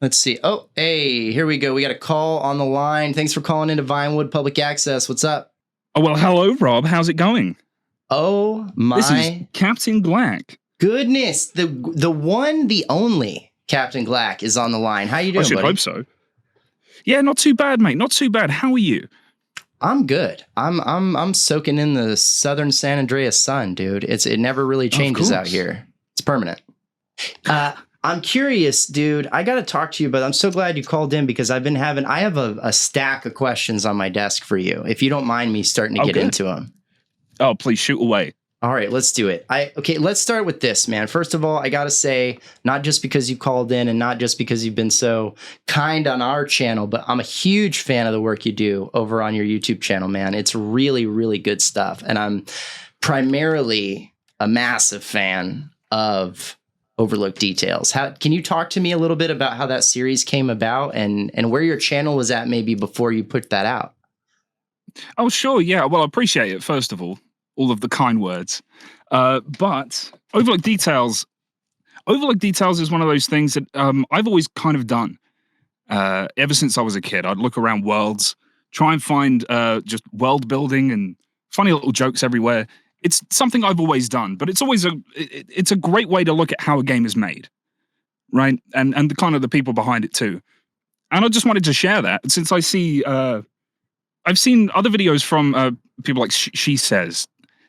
Let's see. Oh, hey, here we go. We got a call on the line. Thanks for calling into Vinewood Public Access. What's up? Oh, well, hello, Rob. How's it going? Oh, my This is Captain Glack. goodness. The one, the only Captain Glack is on the line. How you doing, I should buddy? hope so. Yeah, not too bad, mate. Not too bad. How are you? I'm good. I'm soaking in the southern San Andreas sun, dude. It never really changes out here. It's permanent. I'm curious, dude. I got to talk to you, but I'm so glad you called in because I have a stack of questions on my desk for you. If you don't mind me starting to get into them. Oh, please shoot away. All right, let's do it. Okay, let's start with this, man. First of all, I got to say, not just because you called in and not just because you've been so kind on our channel, but I'm a huge fan of the work you do over on your YouTube channel, man. It's really, really good stuff. And I'm primarily a massive fan of Overlooked Details. Can you talk to me a little bit about how that series came about and where your channel was at maybe before you put that out? Oh, sure. Yeah. Well, I appreciate it, first of all of the kind words. But Overlooked Details is one of those things that I've always kind of done. Ever since I was a kid, I'd look around worlds, try and find just world building and funny little jokes everywhere. It's something I've always done, but it's always it's a great way to look at how a game is made, right? And the kind of the people behind it too. And I just wanted to share that since I see I've seen other videos from people like She Says,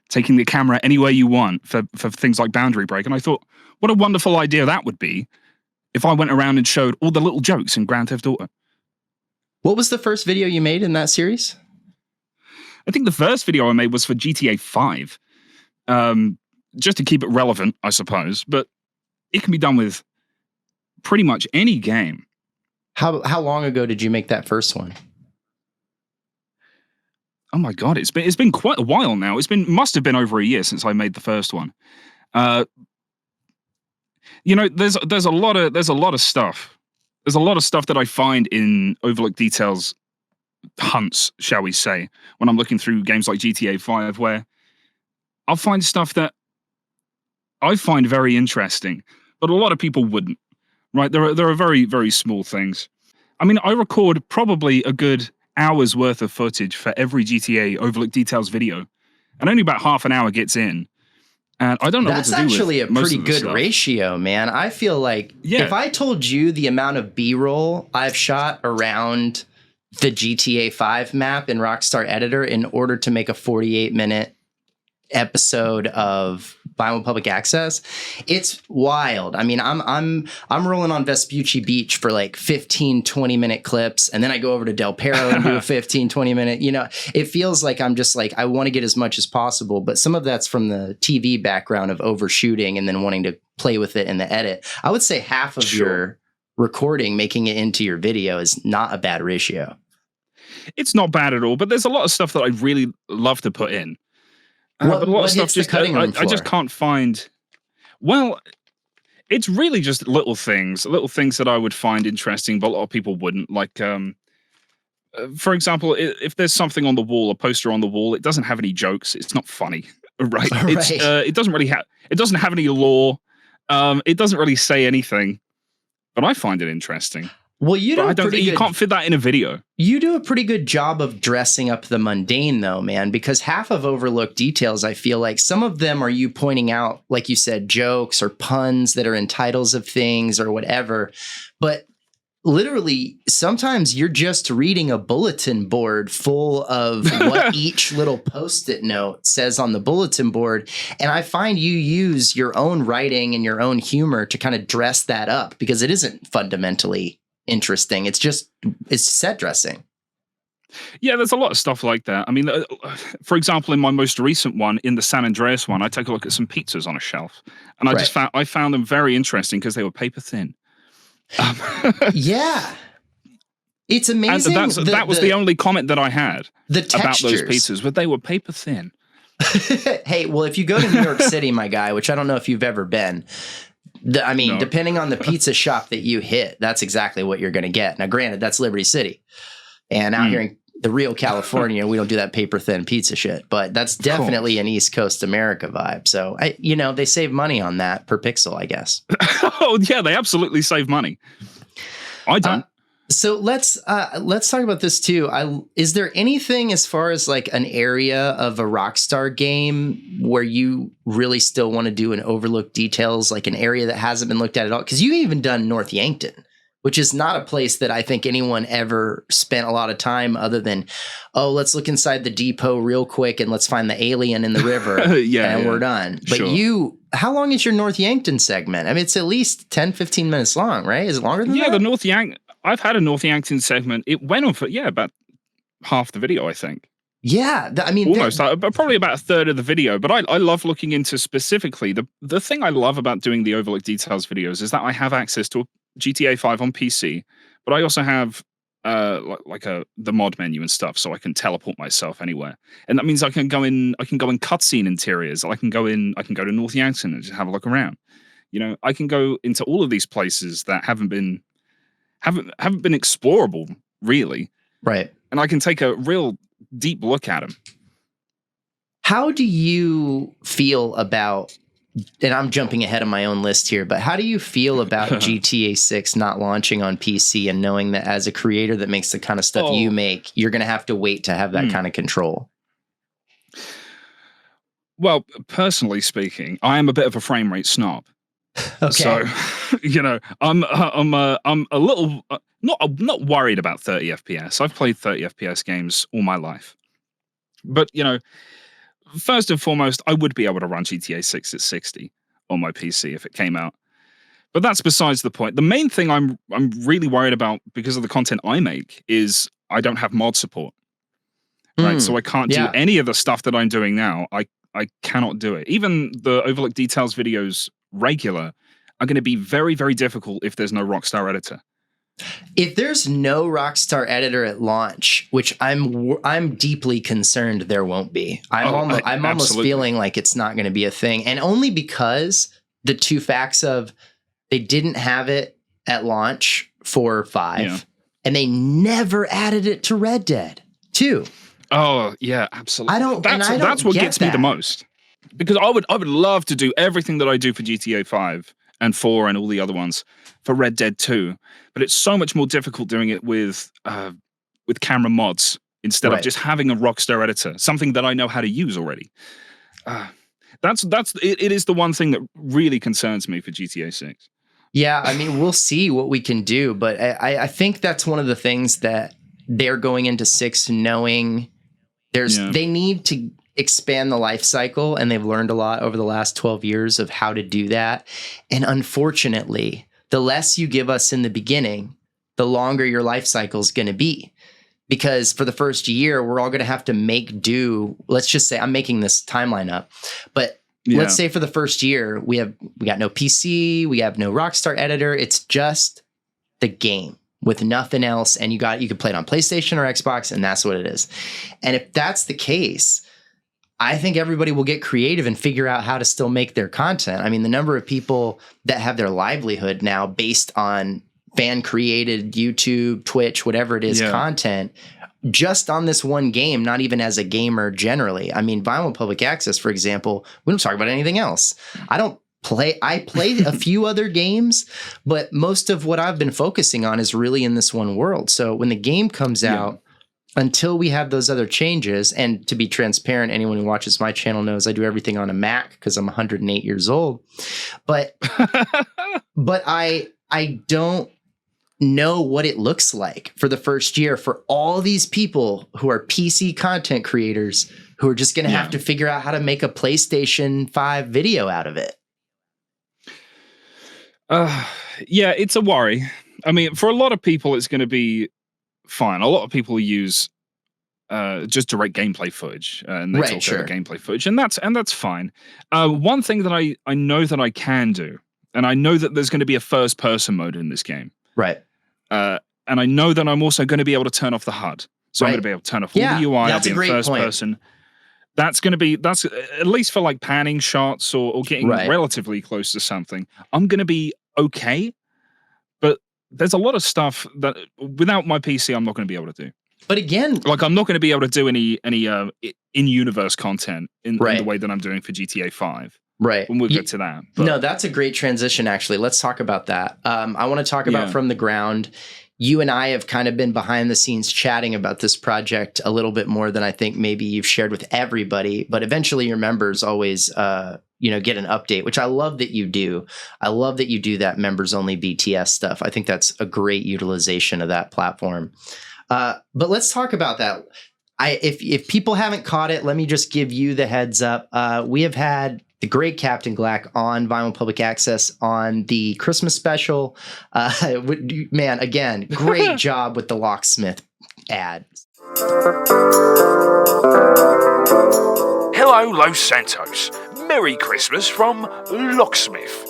taking the camera anywhere you want for things like Boundary Break. And I thought, what a wonderful idea that would be if I went around and showed all the little jokes in Grand Theft Auto. What was the first video you made in that series? I think the first video I made was for GTA 5. Just to keep it relevant, I suppose. But it can be done with pretty much any game. How long ago did you make that first one? Oh my God, it's been quite a while now. Must have been over a year since I made the first one. You know, there's a lot of stuff. There's a lot of stuff that I find in Overlooked Details hunts, shall we say, when I'm looking through games like GTA 5, where I'll find stuff that I find very interesting, but a lot of people wouldn't. Right? There are very, very small things. I mean, I record probably a good hour's worth of footage for every GTA Overlooked Details video, and only about half an hour gets in. And I don't know what to do with That's actually a pretty good stuff. ratio, man. I feel like if I told you the amount of B-roll I've shot around the GTA 5 map in Rockstar Editor in order to make a 48-minute episode of Vinewood Public Access, it's wild. I mean, I'm rolling on Vespucci Beach for like 15-20 minute clips, and then I go over to Del Perro and do a 15-20 minute, you know, it feels like I'm just like, I want to get as much as possible, but some of that's from the TV background of overshooting and then wanting to play with it in the edit. I would say half of your recording making it into your video is not a bad ratio. It's not bad at all, but there's a lot of stuff that I really love to put in. But a lot of stuff just I just can't find. Well, it's really just little things that I would find interesting, but a lot of people wouldn't. Like, for example, if there's something on the wall, a poster on the wall, it doesn't have any jokes. It's not funny, right? It doesn't have any lore. It doesn't really say anything, but I find it interesting. Well, you can't fit that in a video. You do a pretty good job of dressing up the mundane, though, man, because half of Overlooked Details, I feel like some of them are you pointing out, like you said, jokes or puns that are in titles of things or whatever. But literally, sometimes you're just reading a bulletin board full of what each little Post-it note says on the bulletin board. And I find you use your own writing and your own humor to kind of dress that up because it isn't fundamentally interesting. It's set dressing. Yeah, there's a lot of stuff like that. I mean, for example, in my most recent one, in the San Andreas one, I take a look at some pizzas on a shelf, and I found them very interesting because they were paper thin. Yeah, it's amazing. And that was the only comment that I had about those pizzas, but they were paper thin. Hey, well, if you go to New York City, my guy, which I don't know if you've ever been, depending on the pizza shop that you hit, that's exactly what you're going to get. Now, granted, that's Liberty City. And out here in the real California, we don't do that paper thin pizza shit. But that's definitely an East Coast America vibe. So, they save money on that per pixel, I guess. Oh, yeah, they absolutely save money. I don't. So let's talk about this too. Is there anything as far as like an area of a Rockstar game where you really still want to do an overlooked details, like an area that hasn't been looked at all? Because you even done North Yankton, which is not a place that I think anyone ever spent a lot of time other than, oh, let's look inside the depot real quick and let's find the alien in the river and we're done. But how long is your North Yankton segment? I mean, it's at least 10, 15 minutes long, right? Is it longer than that? Yeah, the North Yankton. I've had a North Yankton segment. It went on for, about half the video, I think. Yeah. I mean, almost, probably about a third of the video. But I love looking into specifically, the thing I love about doing the Overlook Details videos is that I have access to GTA 5 on PC, but I also have the mod menu and stuff, so I can teleport myself anywhere. And that means I can go in cutscene interiors. I can go to North Yankton and just have a look around. You know, I can go into all of these places that haven't been explorable, really. Right. And I can take a real deep look at them. How do you feel about, and I'm jumping ahead of my own list here, but how do you feel about GTA 6 not launching on PC and knowing that as a creator that makes the kind of stuff you make, you're going to have to wait to have that kind of control? Well, personally speaking, I am a bit of a frame rate snob. Okay. So, you know, I'm a little not worried about 30 FPS. I've played 30 FPS games all my life. But, you know, first and foremost, I would be able to run GTA 6 at 60 on my PC if it came out. But that's besides the point. The main thing I'm really worried about because of the content I make is I don't have mod support. Right? So I can't do any of the stuff that I'm doing now. I cannot do it. Even the Overlook Details videos regular are going to be very, very difficult if there's no Rockstar editor. If there's no Rockstar editor at launch, which I'm deeply concerned there won't be. I'm almost feeling like it's not going to be a thing, and only because the two facts of they didn't have it at launch for 5, and they never added it to Red Dead 2. Oh yeah, absolutely. That's what gets me the most. Because I would love to do everything that I do for GTA 5 and 4 and all the other ones for Red Dead 2, but it's so much more difficult doing it with camera mods instead of just having a Rockstar editor, something that I know how to use already. It is the one thing that really concerns me for GTA 6. Yeah, I mean, we'll see what we can do, but I think that's one of the things that they're going into 6 knowing they need to expand the life cycle, and they've learned a lot over the last 12 years of how to do that. And unfortunately, the less you give us in the beginning, the longer your life cycle is going to be. Because for the first year, we're all going to have to make do. Let's just say I'm making this timeline up, but let's say for the first year, we got no PC, we have no Rockstar editor. It's just the game with nothing else. And you can play it on PlayStation or Xbox, and that's what it is. And if that's the case, I think everybody will get creative and figure out how to still make their content. I mean, the number of people that have their livelihood now based on fan created YouTube, Twitch, whatever it is, content just on this one game, not even as a gamer generally. I mean, Vinewood Public Access, for example, we don't talk about anything else. I played a few other games, but most of what I've been focusing on is really in this one world. So when the game comes out, until we have those other changes, and to be transparent, anyone who watches my channel knows I do everything on a Mac because I'm 108 years old. But I don't know what it looks like for the first year for all these people who are PC content creators who are just going to have to figure out how to make a PlayStation 5 video out of it. Yeah, it's a worry. I mean, for a lot of people, it's going to be fine. A lot of people use just direct gameplay footage, and they talk about gameplay footage, and that's fine. One thing that I know that I can do, and I know that there's going to be a first person mode in this game, right? And I know that I'm also going to be able to turn off the HUD, so I'm going to be able to turn off all the UI. I'll be in first person. That's at least for like panning shots or getting relatively close to something. I'm going to be okay, but there's a lot of stuff that without my PC, I'm not going to be able to do. But again, like I'm not going to be able to do any in-universe content in the way that I'm doing for GTA 5. Right. When we get to that. But. No, that's a great transition, actually. Let's talk about that. I want to talk about From the Ground. You and I have kind of been behind the scenes chatting about this project a little bit more than I think maybe you've shared with everybody, but eventually your members always, get an update, which I love that you do. I love that you do that members only BTS stuff. I think that's a great utilization of that platform. But let's talk about that. If people haven't caught it, let me just give you the heads up. We have had the great Captain Glack on Vinewood Public Access on the Christmas special. Man, again, great job with the locksmith ad. Hello, Los Santos. Merry Christmas from Locksmith.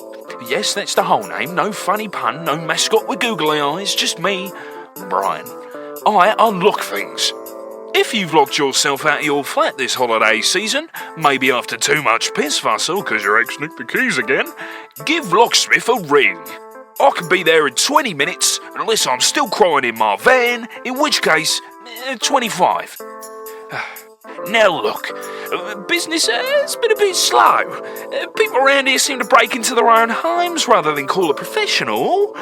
Yes, that's the whole name. No funny pun, no mascot with googly eyes, just me, Brian. I unlock things. If you've locked yourself out of your flat this holiday season, maybe after too much piss fussle because your ex nicked the keys again, give Locksmith a ring. I can be there in 20 minutes unless I'm still crying in my van, in which case, 25. Now look, business has been a bit slow. People around here seem to break into their own homes rather than call a professional.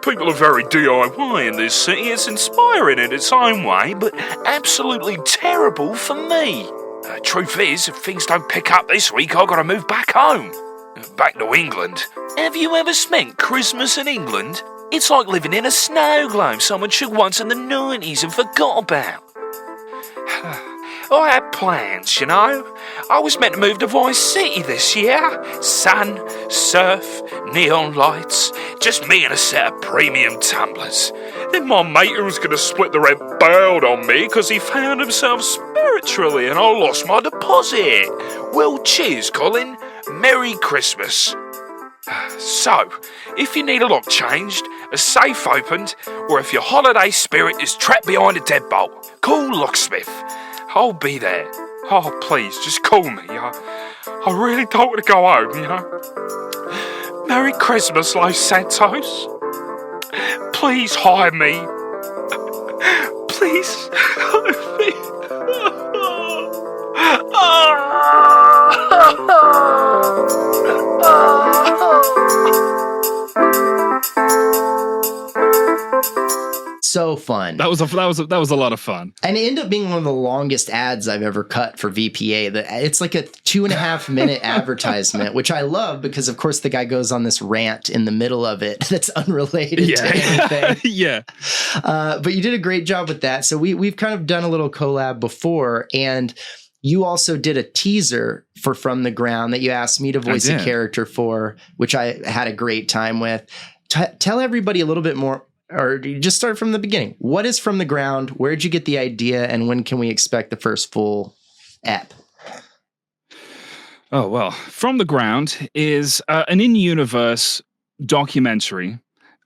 People are very DIY in this city. It's inspiring in its own way, but absolutely terrible for me. Truth is, if things don't pick up this week, I've got to move back home. Back to England. Have you ever spent Christmas in England? It's like living in a snow globe someone took once in the 90s and forgot about. I had plans, you know. I was meant to move to Vice City this year. Sun, surf, neon lights, just me and a set of premium tumblers. Then my mate who was going to split the rent bailed on me because he found himself spiritually and I lost my deposit. Well, cheers, Colin. Merry Christmas. So, if you need a lock changed, a safe opened, or if your holiday spirit is trapped behind a deadbolt, call Locksmith. I'll be there. Oh, please, just call me. I really don't want to go home, you know. Merry Christmas, Los Santos. Please hire me. Please hire me. So fun. That was a lot of fun. And it ended up being one of the longest ads I've ever cut for VPA. It's like a 2.5 minute advertisement, which I love because, of course, the guy goes on this rant in the middle of it that's unrelated to anything. Yeah. But you did a great job with that. So we've kind of done a little collab before, and you also did a teaser for From the Ground that you asked me to voice a character for, which I had a great time with. Tell everybody a little bit more. Or you just start from the beginning. What is From the Ground? Where'd you get the idea? And when can we expect the first full ep? Oh, well, From the Ground is an in-universe documentary.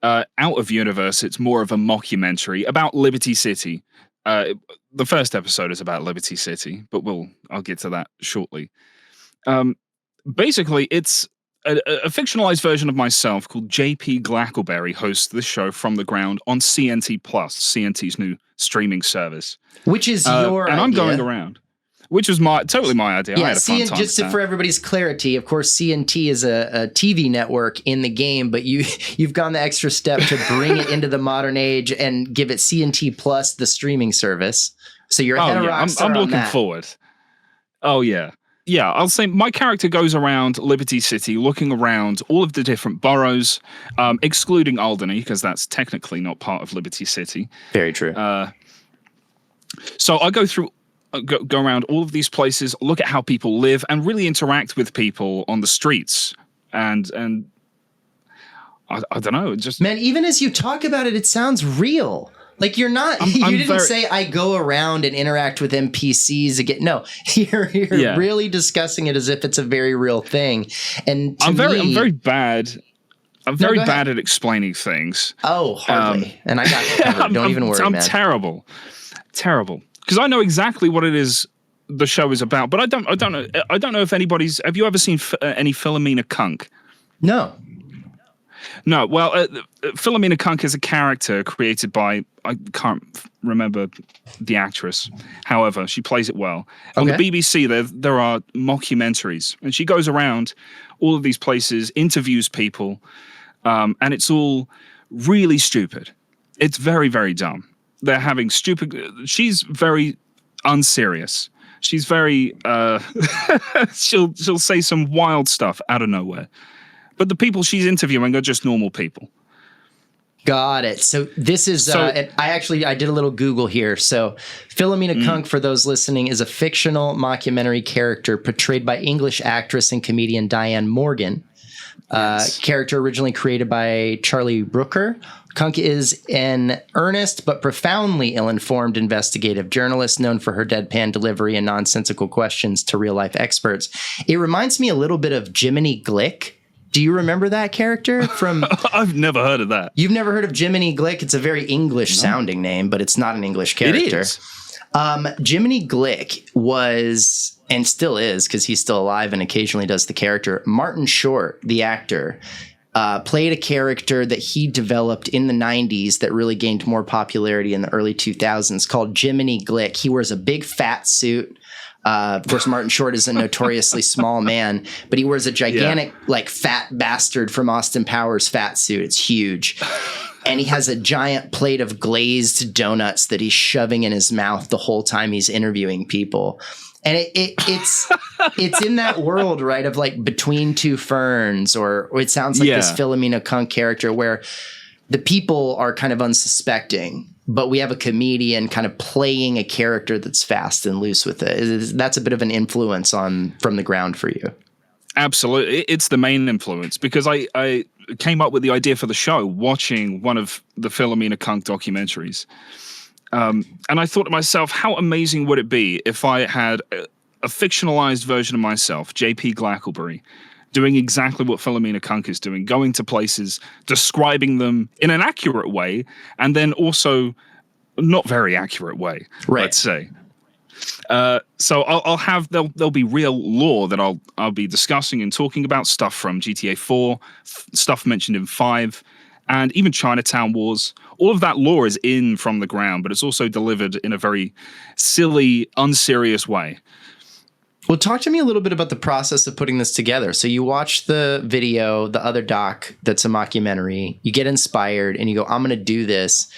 Out of universe, it's more of a mockumentary about Liberty City. The first episode is about Liberty City, but I'll get to that shortly. Basically, it's a fictionalized version of myself called JP Glackleberry hosts the show From the Ground on CNT Plus, CNT's new streaming service. Which is your idea. And I'm going around. Which was totally my idea. Yeah, I had a fun time. Just for everybody's clarity, of course, CNT is a TV network in the game, but you've gone the extra step to bring it into the modern age and give it CNT Plus, the streaming service. So you're ahead of Rockstar. I'm looking forward. Oh, yeah. Yeah, I'll say my character goes around Liberty City looking around all of the different boroughs, excluding Alderney, because that's technically not part of Liberty City. Very true. So I go through, go around all of these places, look at how people live, and really interact with people on the streets. And I don't know, just... Man, even as you talk about it, it sounds real. Like you're not, you didn't say I go around and interact with NPCs again. No, you're really discussing it as if it's a very real thing. And I'm very bad. I'm very bad at explaining things. Oh, hardly. And I got you covered. Don't even worry, man. I'm terrible. Because I know exactly what it is the show is about, but I don't know if anybody's. Have you ever seen any Philomena Kunk? No. No, well, Philomena Kunk is a character created by, I can't remember the actress. However, she plays it well. On the BBC, there are mockumentaries, and she goes around all of these places, interviews people, and it's all really stupid. It's very, very dumb. They're having stupid... She's very unserious. She's very... she'll say some wild stuff out of nowhere. But the people she's interviewing are just normal people. Got it. So this is, and I did a little Google here. So Philomena Kunk, for those listening, is a fictional mockumentary character portrayed by English actress and comedian Diane Morgan. Character originally created by Charlie Brooker. Kunk is an earnest but profoundly ill-informed investigative journalist known for her deadpan delivery and nonsensical questions to real-life experts. It reminds me a little bit of Jiminy Glick. Do you remember that character from... I've never heard of that. You've never heard of Jiminy Glick? It's a very English-sounding name, but it's not an English character. It is. Jiminy Glick was, and still is, because he's still alive and occasionally does the character, Martin Short, the actor, played a character that he developed in the 90s that really gained more popularity in the early 2000s called Jiminy Glick. He wears a big fat suit. Of course, Martin Short is a notoriously small man, but he wears a gigantic, fat bastard from Austin Powers fat suit. It's huge. And he has a giant plate of glazed donuts that he's shoving in his mouth the whole time he's interviewing people. And it's in that world, right, of like Between Two Ferns, or it sounds like this Philomena Kunk character where the people are kind of unsuspecting, but we have a comedian kind of playing a character that's fast and loose with it. That's a bit of an influence from the ground for you. Absolutely. It's the main influence, because I came up with the idea for the show watching one of the Philomena Kunk documentaries. And I thought to myself, how amazing would it be if I had a fictionalized version of myself, J.P. Glackleberry, doing exactly what Philomena Kunk is doing, going to places, describing them in an accurate way, and then also not very accurate way, let's say. So I'll have there'll be real lore that I'll be discussing and talking about, stuff from GTA 4, stuff mentioned in 5, and even Chinatown Wars. All of that lore is in from the ground, but it's also delivered in a very silly, unserious way. Well, talk to me a little bit about the process of putting this together. So you watch the video, the other doc that's a mockumentary, you get inspired, and you go, I'm going to do this.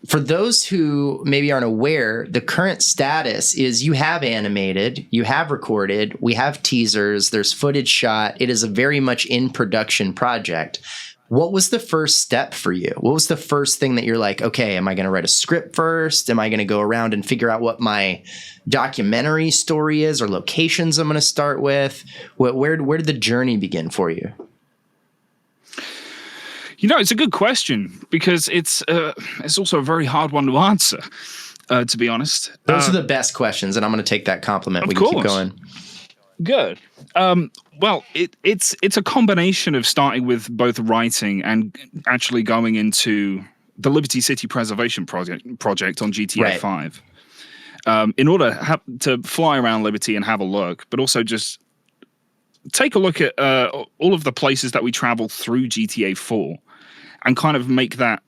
For those who maybe aren't aware, the current status is you have animated, you have recorded, we have teasers, there's footage shot. It is a very much in production project. What was the first step for you? What was the first thing that you're like, okay, am I going to write a script first? Am I going to go around and figure out what my documentary story is, or locations I'm going to start with? Where did the journey begin for you? You know, it's a good question, because it's also a very hard one to answer, to be honest. Those are the best questions, and I'm going to take that compliment. We can keep going. Good. Well, it's a combination of starting with both writing and actually going into the Liberty City Preservation Project on GTA 5. In order to fly around Liberty and have a look, but also just take a look at all of the places that we travel through GTA 4 and kind of make that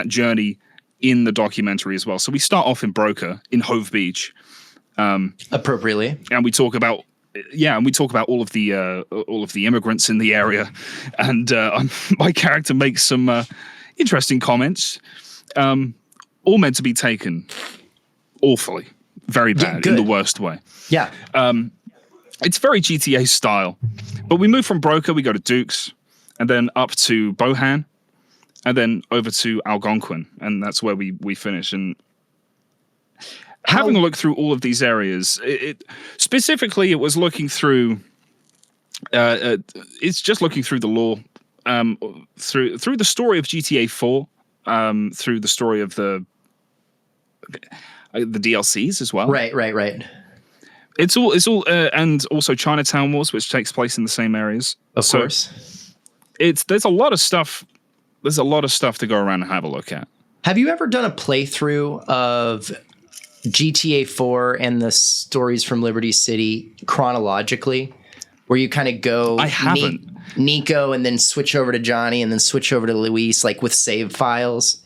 journey in the documentary as well. So we start off in Broker, in Hove Beach. Appropriately. And we talk about all of the immigrants in the area, and my character makes some interesting comments, all meant to be taken awfully, very bad, in the worst way. Yeah. It's very GTA style, but we move from Broker, we go to Dukes, and then up to Bohan, and then over to Algonquin, and that's where we finish. And having a look through all of these areas, specifically, it was looking through. It's just looking through the lore, through the story of GTA 4, through the story of the DLCs as well. Right. It's all, and also Chinatown Wars, which takes place in the same areas. Of course, there's a lot of stuff. There's a lot of stuff to go around and have a look at. Have you ever done a playthrough of GTA 4 and the stories from Liberty City chronologically, where you kind of go? I haven't. Nico and then switch over to Johnny and then switch over to Luis, like with save files?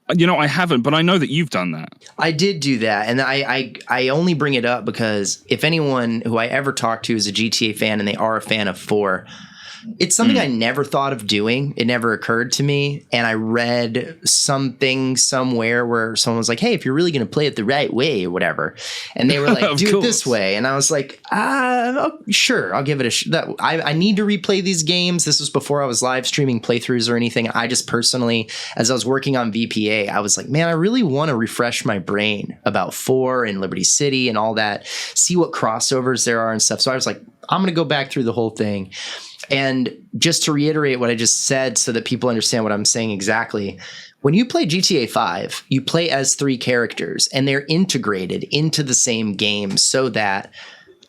I haven't, but I know that you've done that. I did do that, and I only bring it up because if anyone who I ever talk to is a GTA fan and they are a fan of 4, it's something I never thought of doing. It never occurred to me. And I read something somewhere where someone was like, hey, if you're really going to play it the right way or whatever. And they were like, do it this way. And I was like, sure, I'll give it I need to replay these games. This was before I was live streaming playthroughs or anything. I just personally, as I was working on VPA, I was like, man, I really want to refresh my brain about 4 and Liberty City and all that, see what crossovers there are and stuff. So I was like, I'm going to go back through the whole thing. And just to reiterate what I just said so that people understand what I'm saying exactly, when you play GTA 5, you play as 3 characters and they're integrated into the same game so that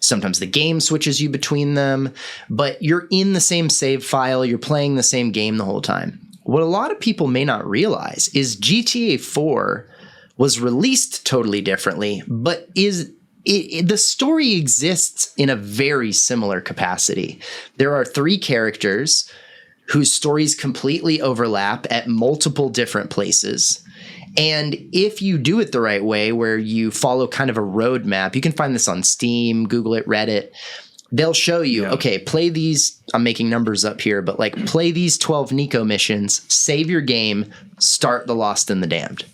sometimes the game switches you between them, but you're in the same save file, you're playing the same game the whole time. What a lot of people may not realize is GTA 4 was released totally differently, but the story exists in a very similar capacity. There are 3 characters whose stories completely overlap at multiple different places. And if you do it the right way, where you follow kind of a roadmap, you can find this on Steam, Google it, Reddit. They'll show you, okay, play these, I'm making numbers up here, but like play these 12 Nico missions, save your game, start The Lost and the Damned.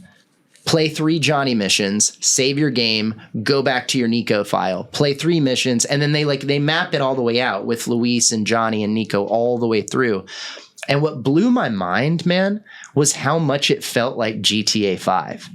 Play 3 Johnny missions, save your game, go back to your Nico file, play 3 missions, and then they map it all the way out with Luis and Johnny and Nico all the way through. And what blew my mind, man, was how much it felt like GTA 5.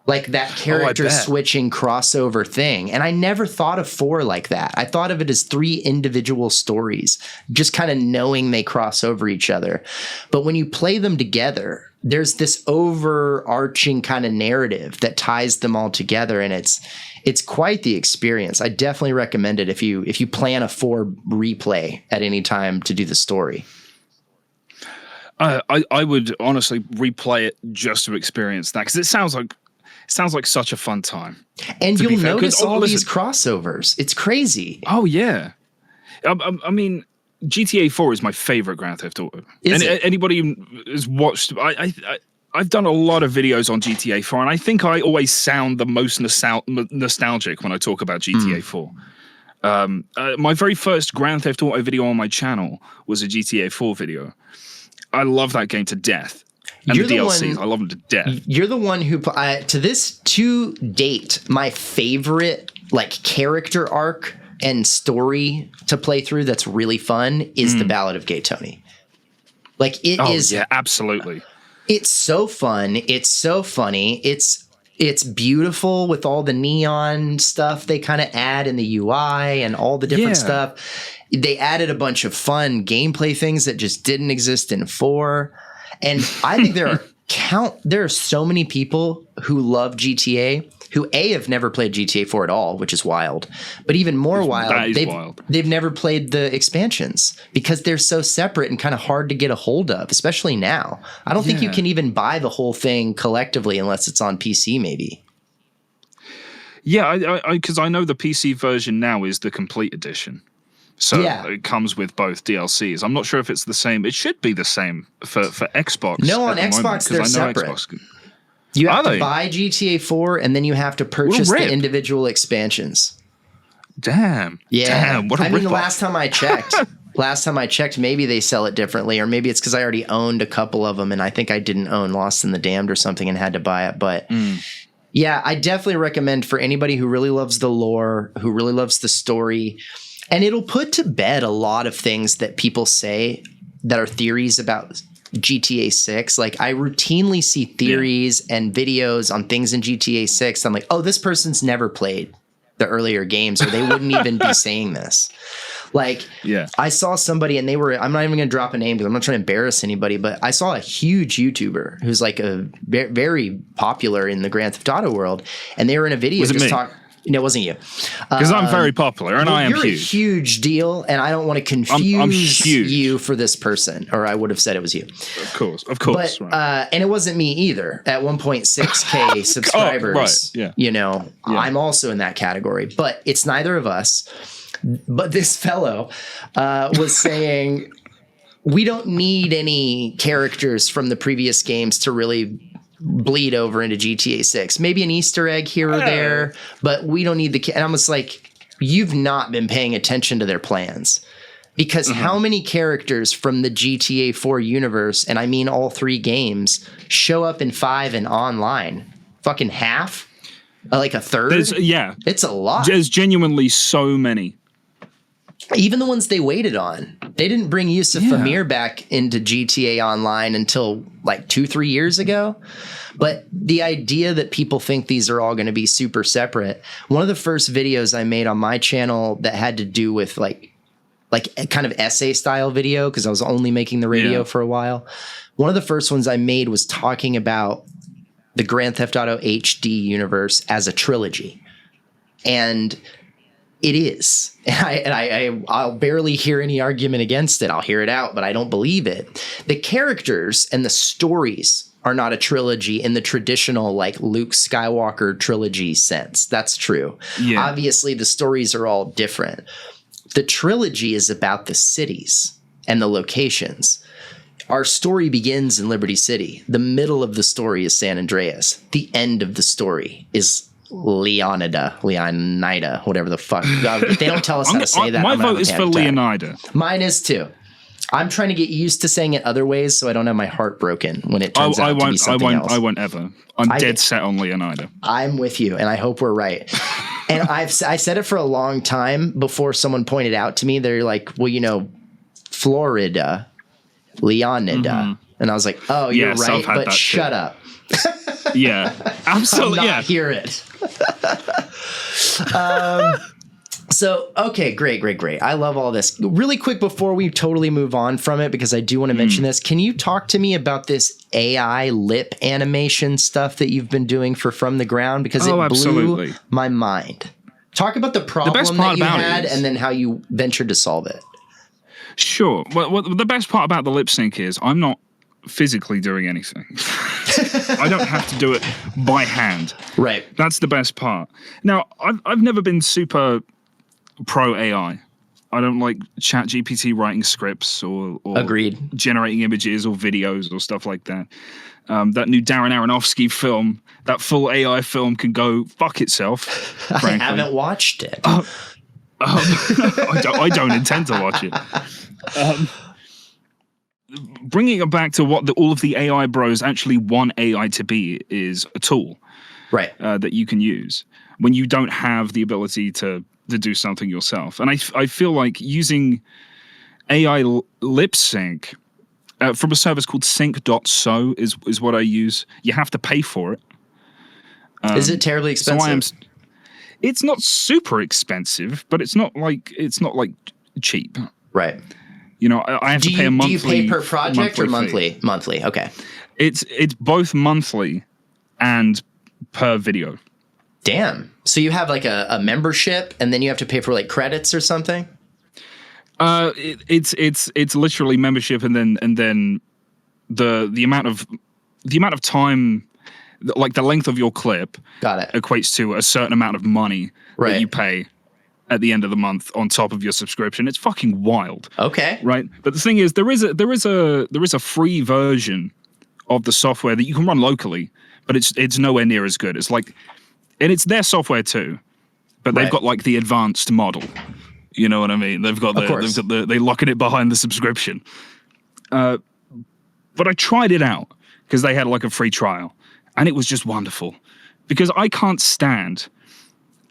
Like that character switching crossover thing. And I never thought of 4 like that. I thought of it as 3 individual stories, just kind of knowing they cross over each other. But when you play them together, there's this overarching kind of narrative that ties them all together. And it's quite the experience. I definitely recommend it if you plan a 4 replay at any time to do the story. I would honestly replay it just to experience that, because it sounds like such a fun time. And you'll notice all these crossovers. It's crazy. Oh, yeah. I mean, GTA 4 is my favorite Grand Theft Auto. Anybody who has watched, I've done a lot of videos on GTA 4, and I think I always sound the most nostalgic when I talk about GTA 4. My very first Grand Theft Auto video on my channel was a GTA 4 video. I love that game to death. And the DLCs, I love them to death. You're the one who, to date, my favorite like character arc and story to play through that's really fun is the Ballad of Gay Tony. Like it is. Yeah, absolutely. It's so fun. It's so funny. It's beautiful with all the neon stuff they kind of add in the UI and all the different stuff. They added a bunch of fun gameplay things that just didn't exist in 4. And I think there are so many people who love GTA who have never played GTA 4 at all, which is wild. But even more wild, they've never played the expansions because they're so separate and kind of hard to get a hold of, especially now. I don't think you can even buy the whole thing collectively unless it's on PC maybe. Yeah, because I know the PC version now is the complete edition. So it comes with both DLCs. I'm not sure if it's the same. It should be the same for Xbox. No, on Xbox they're separate. You have to buy GTA 4 and then you have to purchase the individual expansions. Damn. Yeah. Damn, what a the last time I checked, maybe they sell it differently, or maybe it's because I already owned a couple of them and I think I didn't own Lost in the Damned or something and had to buy it. But yeah, I definitely recommend for anybody who really loves the lore, who really loves the story. And it'll put to bed a lot of things that people say that are theories about GTA 6. Like I routinely see theories and videos on things in GTA 6. I'm like, oh, this person's never played the earlier games or they wouldn't even be saying this. Like I saw somebody and I'm not even going to drop a name because I'm not trying to embarrass anybody, but I saw a huge YouTuber who's like a very popular in the Grand Theft Auto world. And they were in a video just talking. No, it wasn't you. Because I'm very popular and I am huge. You're a huge deal, and I don't want to confuse you for this person, or I would have said it was you. Of course. But, right. And it wasn't me either. At 1.6K subscribers, I'm also in that category. But it's neither of us. But this fellow was saying, we don't need any characters from the previous games to really bleed over into GTA 6. Maybe an Easter egg here or there, but we don't need and I was like, you've not been paying attention to their plans. Because how many characters from the GTA 4 universe, and I mean all 3 games, show up in 5 and online? Fucking half? Like a third? It's a lot. There's genuinely so many. Even the ones they waited on. They didn't bring Yusuf Amir back into GTA Online until like 2-3 years ago. But the idea that people think these are all going to be super separate. One of the first videos I made on my channel that had to do with like a kind of essay style video, because I was only making the radio for a while. One of the first ones I made was talking about the Grand Theft Auto HD universe as a trilogy. And it is. And I'll barely hear any argument against it. I'll hear it out, but I don't believe it. The characters and the stories are not a trilogy in the traditional like Luke Skywalker trilogy sense. That's true. Yeah. Obviously, the stories are all different. The trilogy is about the cities and the locations. Our story begins in Liberty City. The middle of the story is San Andreas. The end of the story is Leonida, whatever the fuck. If they don't tell us how to say that, my vote is for Leonida. Mine is too. I'm trying to get used to saying it other ways so I don't have my heart broken when it turns out to be something else. I won't ever. I'm dead set on Leonida. I'm with you, and I hope we're right. And I said it for a long time before someone pointed out to me. They're like, well, Florida, Leonida. Mm-hmm. And I was like, oh, you're right, but shut up. Yeah, absolutely. Not hear it. So, okay, great. I love all this. Really quick before we totally move on from it, because I do want to mention this. Can you talk to me about this AI lip animation stuff that you've been doing for From the Ground? Because it blew my mind. Talk about the problem that you had and then how you ventured to solve it. Sure. Well, the best part about the lip sync is I'm not physically doing anything. I don't have to do it by hand. Right. That's the best part. Now, I've never been super pro AI. I don't like ChatGPT writing scripts or Agreed. Generating images or videos or stuff like that. That new Darren Aronofsky film, that full AI film, can go fuck itself. Frankly. I haven't watched it. I don't intend to watch it. Bringing it back to what all of the AI bros actually want AI to be is a tool, right? That you can use when you don't have the ability to do something yourself. And I feel like using AI lip sync from a service called sync.so is what I use. You have to pay for it. Is it terribly expensive? It's not super expensive, but it's not like cheap. Right. I have to pay a monthly. Do you pay per project or monthly? Fee. Monthly. Okay. It's both monthly and per video. Damn. So you have like a membership, and then you have to pay for like credits or something? It's literally membership, and then the amount of time, like the length of your clip, got it, equates to a certain amount of money that you pay at the end of the month on top of your subscription. It's fucking wild. Okay. Right. But the thing is, there is a free version of the software that you can run locally, but it's nowhere near as good. It's like, and it's their software too, but they've got like the advanced model. You know what I mean? They locking it behind the subscription. But I tried it out because they had like a free trial, and it was just wonderful because I can't stand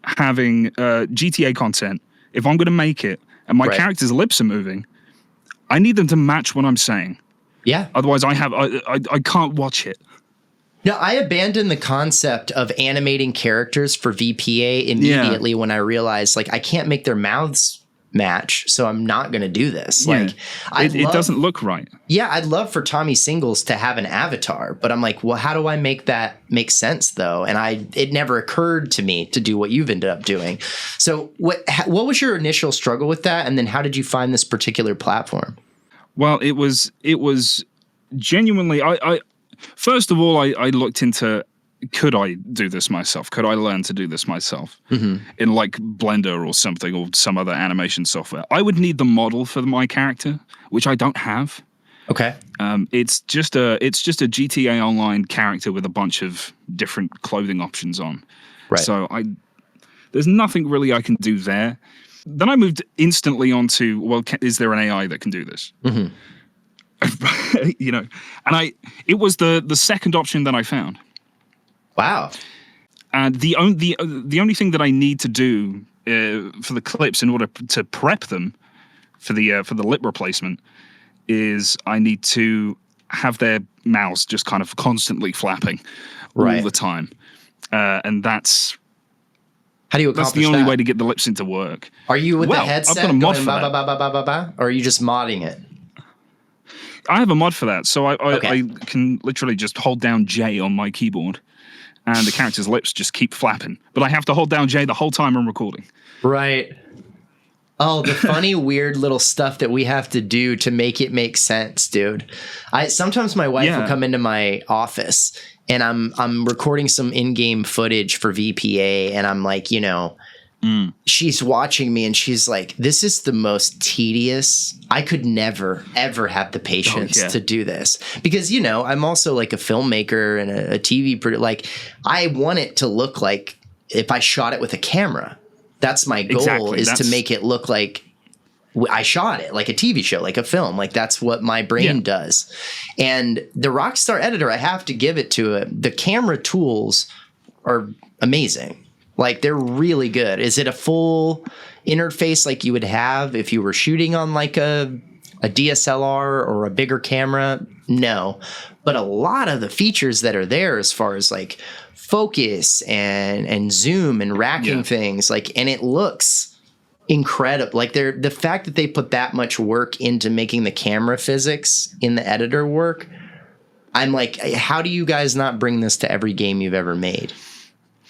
having GTA content. If I'm going to make it and my character's lips are moving, I need them to match what I'm saying. Yeah. Otherwise, I can't watch it. No, I abandoned the concept of animating characters for VPA immediately when I realized like I can't make their mouths match, so I'm not going to do this. Yeah. Like it doesn't look right. Yeah, I'd love for Tommy Singles to have an avatar, but I'm like, well, how do I make that make sense though? And it never occurred to me to do what you've ended up doing. So what was your initial struggle with that, and then how did you find this particular platform? Well, it was genuinely I first of all I looked into could I do this myself? Could I learn to do this myself in like Blender or something, or some other animation software? I would need the model for my character, which I don't have. Okay. It's just a GTA Online character with a bunch of different clothing options on. Right. So there's nothing really I can do there. Then I moved instantly onto, well, is there an AI that can do this? You know, and it was the second option that I found. Wow. And the only thing that I need to do for the clips in order to prep them for the lip replacement is I need to have their mouths just kind of constantly flapping all the time, and that's how do you accomplish that's the only that? way to get the lip sync to work. Are you with the headset I've got a mod going for ba, that. ba, ba, ba, ba, ba, or are you just modding it? I have a mod for that, so I Okay. can literally just hold down J on my keyboard, and the character's lips just keep flapping. But I have to hold down J the whole time I'm recording. Right. Oh, the funny, weird little stuff that we have to do to make it make sense, dude. Sometimes my wife will come into my office and I'm recording some in-game footage for VPA, and I'm like, you know, she's watching me and she's like, this is the most tedious. I could never, ever have the patience to do this because, you know, I'm also like a filmmaker and a TV producer. Like, I want it to look like if I shot it with a camera. That's my goal, is to make it look like I shot it, like a TV show, like a film. Like, that's what my brain does. And the Rockstar editor, I have to give it to it. The camera tools are amazing. Like, they're really good. Is it a full interface like you would have if you were shooting on like a DSLR or a bigger camera? No. But a lot of the features that are there, as far as like focus and zoom and racking things, like, and it looks incredible. Like, the fact that they put that much work into making the camera physics in the editor work, I'm like, how do you guys not bring this to every game you've ever made?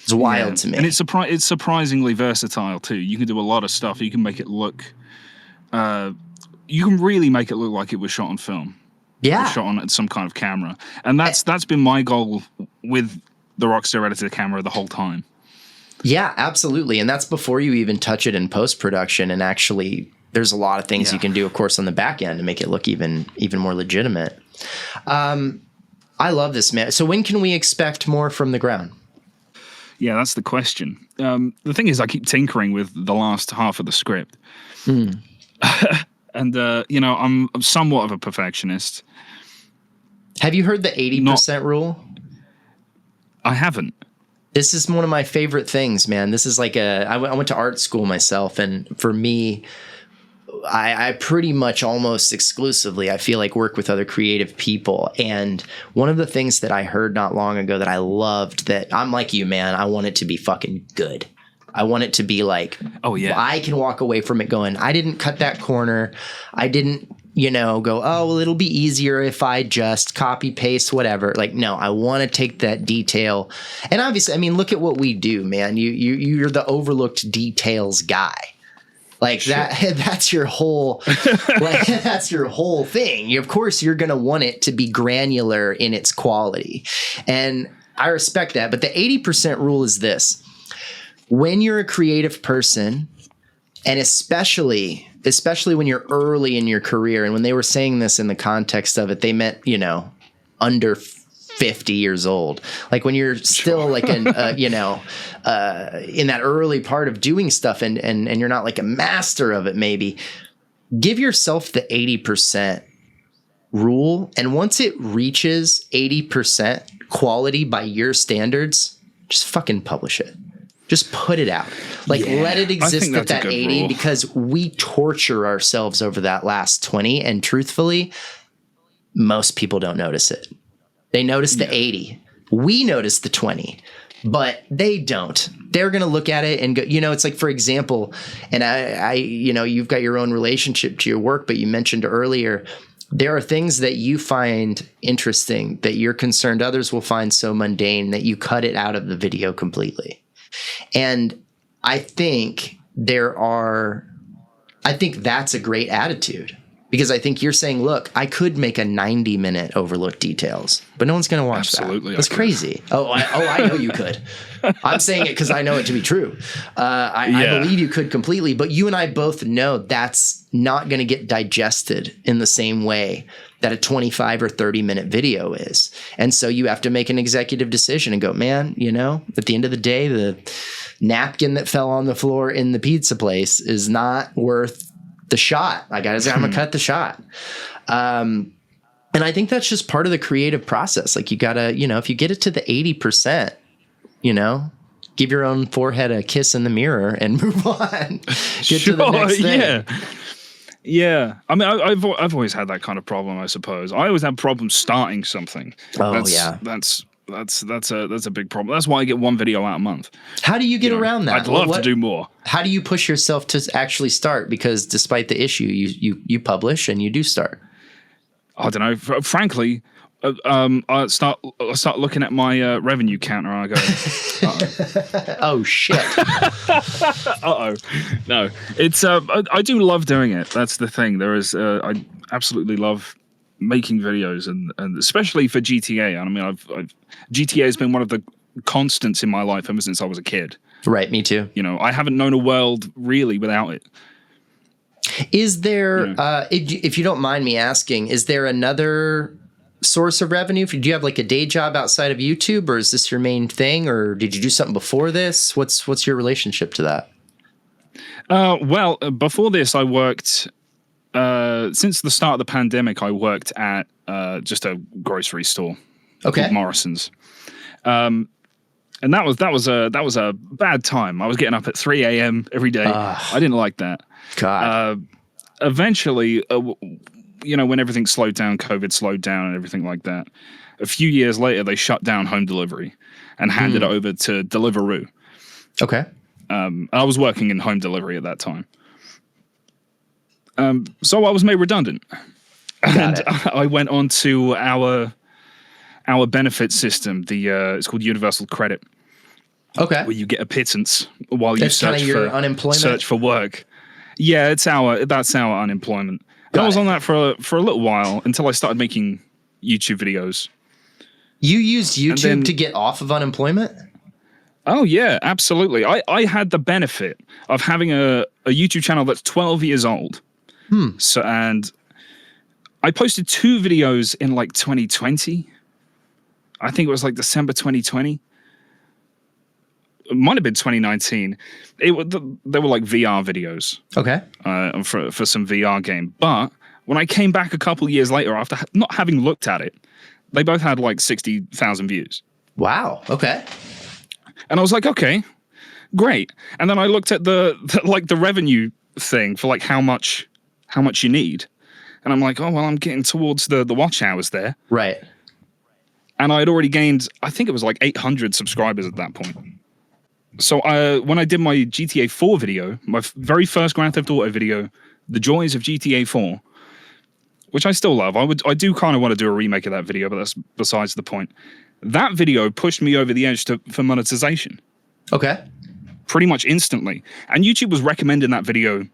It's wild to me. And it's surprisingly versatile too. You can do a lot of stuff. You can make it look you can really make it look like it was shot on film. Yeah. Shot on some kind of camera. And that's been my goal with the Rockstar editor camera the whole time. Yeah, absolutely. And that's before you even touch it in post-production. And actually, there's a lot of things you can do, of course, on the back end to make it look even more legitimate. I love this, man. So when can we expect more from the ground? Yeah, that's the question. The thing is, I keep tinkering with the last half of the script. And, you know, I'm somewhat of a perfectionist. Have you heard the 80% rule? I haven't. This is one of my favorite things, man. This is like I went to art school myself, and for me, I pretty much almost exclusively, I feel like, work with other creative people. And one of the things that I heard not long ago that I loved, that I'm like you, man, I want it to be fucking good. I want it to be like, oh yeah, I can walk away from it going, I didn't cut that corner. I didn't, you know, go, oh, well, it'll be easier if I just copy paste whatever. Like, no, I want to take that detail. And obviously, I mean, look at what we do, man. You're the overlooked details guy. Like that's your whole, like, that's your whole thing. Of course, you're going to want it to be granular in its quality. And I respect that. But the 80% rule is this: when you're a creative person, and especially when you're early in your career, and when they were saying this in the context of it, they meant, you know, under 50 years old. Like, when you're still like you know, in that early part of doing stuff, and you're not like a master of it, maybe give yourself the 80% rule. And once it reaches 80% quality by your standards, just fucking publish it. Just put it out. Like, let it exist at that 80 rule, because we torture ourselves over that last 20. And truthfully, most people don't notice it. They notice the 80. We notice the 20, but they don't. They're going to look at it and go, you know, it's like, for example, and I, you know, you've got your own relationship to your work, but you mentioned earlier, there are things that you find interesting that you're concerned others will find so mundane that you cut it out of the video completely. And I think that's a great attitude. Because I think you're saying, look, I could make a 90-minute overlook details, but no one's going to watch that. Absolutely, That's crazy. I know you could. I'm saying it because I know it to be true. I believe you could completely, but you and I both know that's not going to get digested in the same way that a 25 or 30-minute video is. And so you have to make an executive decision and go, man, you know, at the end of the day, the napkin that fell on the floor in the pizza place is not worth the shot. I'm gonna cut the shot. And I think that's just part of the creative process. Like you gotta, you know, if you get it to the 80%, you know, give your own forehead a kiss in the mirror and move on. Get to the next thing. Yeah. I mean, I've always had that kind of problem, I suppose. I always have problems starting something. That's a big problem. That's why I get one video out a month. How do you get around that? I'd love to do more. How do you push yourself to actually start? Because despite the issue, you publish and you do start. I don't know. Frankly, I start looking at my revenue counter and I go, oh shit. No, it's I do love doing it. That's the thing. I absolutely love making videos and especially for GTA. I mean, GTA has been one of the constants in my life ever since I was a kid. Right, me too. You know, I haven't known a world really without it. Is there, if you don't mind me asking, is there another source of revenue? Do you have like a day job outside of YouTube, or is this your main thing, or did you do something before this? What's your relationship to that? Well, before this, I worked. Since the start of the pandemic, I worked at just a grocery store called Morrison's, and that was a bad time. I was getting up at 3 a.m. every day. I didn't like that. God. Eventually, you know, when everything slowed down, COVID slowed down, and everything like that. A few years later, they shut down home delivery and handed it over to Deliveroo. Okay. I was working in home delivery at that time. So I was made redundant, and I went on to our benefit system. It's called Universal Credit. Okay, where you get a pittance while you search for unemployment. Search for work. Yeah, that's our unemployment. And I was on that for a little while until I started making YouTube videos. You used YouTube to get off of unemployment? Oh yeah, absolutely. I had the benefit of having a YouTube channel that's 12 years old. So, and I posted 2 videos in like 2020. I think it was like December 2020. It might have been 2019. They were like VR videos. Okay. For some VR game. But when I came back a couple years later, after not having looked at it, they both had like 60,000 views. Wow. Okay. And I was like, okay, great. And then I looked at the revenue thing for like how much you need. And I'm like, oh, well, I'm getting towards the watch hours there. Right. And I had already gained, I think it was like 800 subscribers at that point. So when I did my GTA 4 video, my very first Grand Theft Auto video, The Joys of GTA 4, which I still love. I do kind of want to do a remake of that video, but that's besides the point. That video pushed me over the edge for monetization. Okay. Pretty much instantly. And YouTube was recommending that video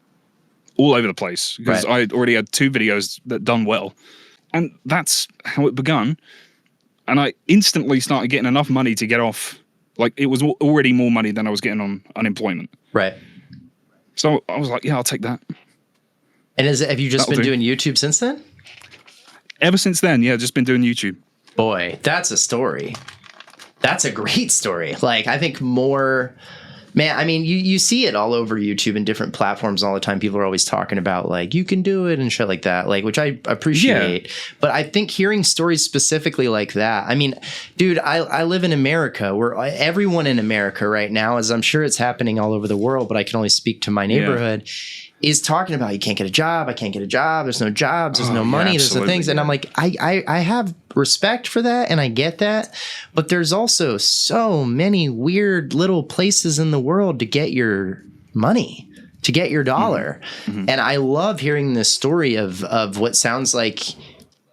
all over the place because I already had 2 videos that done well. And that's how it begun. And I instantly started getting enough money to get off. Like, it was already more money than I was getting on unemployment. Right. So I was like, yeah, I'll take that. And have you just been doing YouTube since then? Ever since then, yeah, just been doing YouTube. Boy, that's a story. That's a great story. Like, I think more... Man, I mean, you see it all over YouTube and different platforms all the time. People are always talking about, like, you can do it and shit like that, like, which I appreciate. Yeah. But I think hearing stories specifically like that, I mean, dude, I live in America where everyone in America right now, as I'm sure it's happening all over the world, but I can only speak to my neighborhood, is talking about you can't get a job. I can't get a job. There's no jobs. There's no money. There's no things. And I'm like, I have respect for that. And I get that. But there's also so many weird little places in the world to get your money, to get your dollar. Mm-hmm. And I love hearing this story of what sounds like,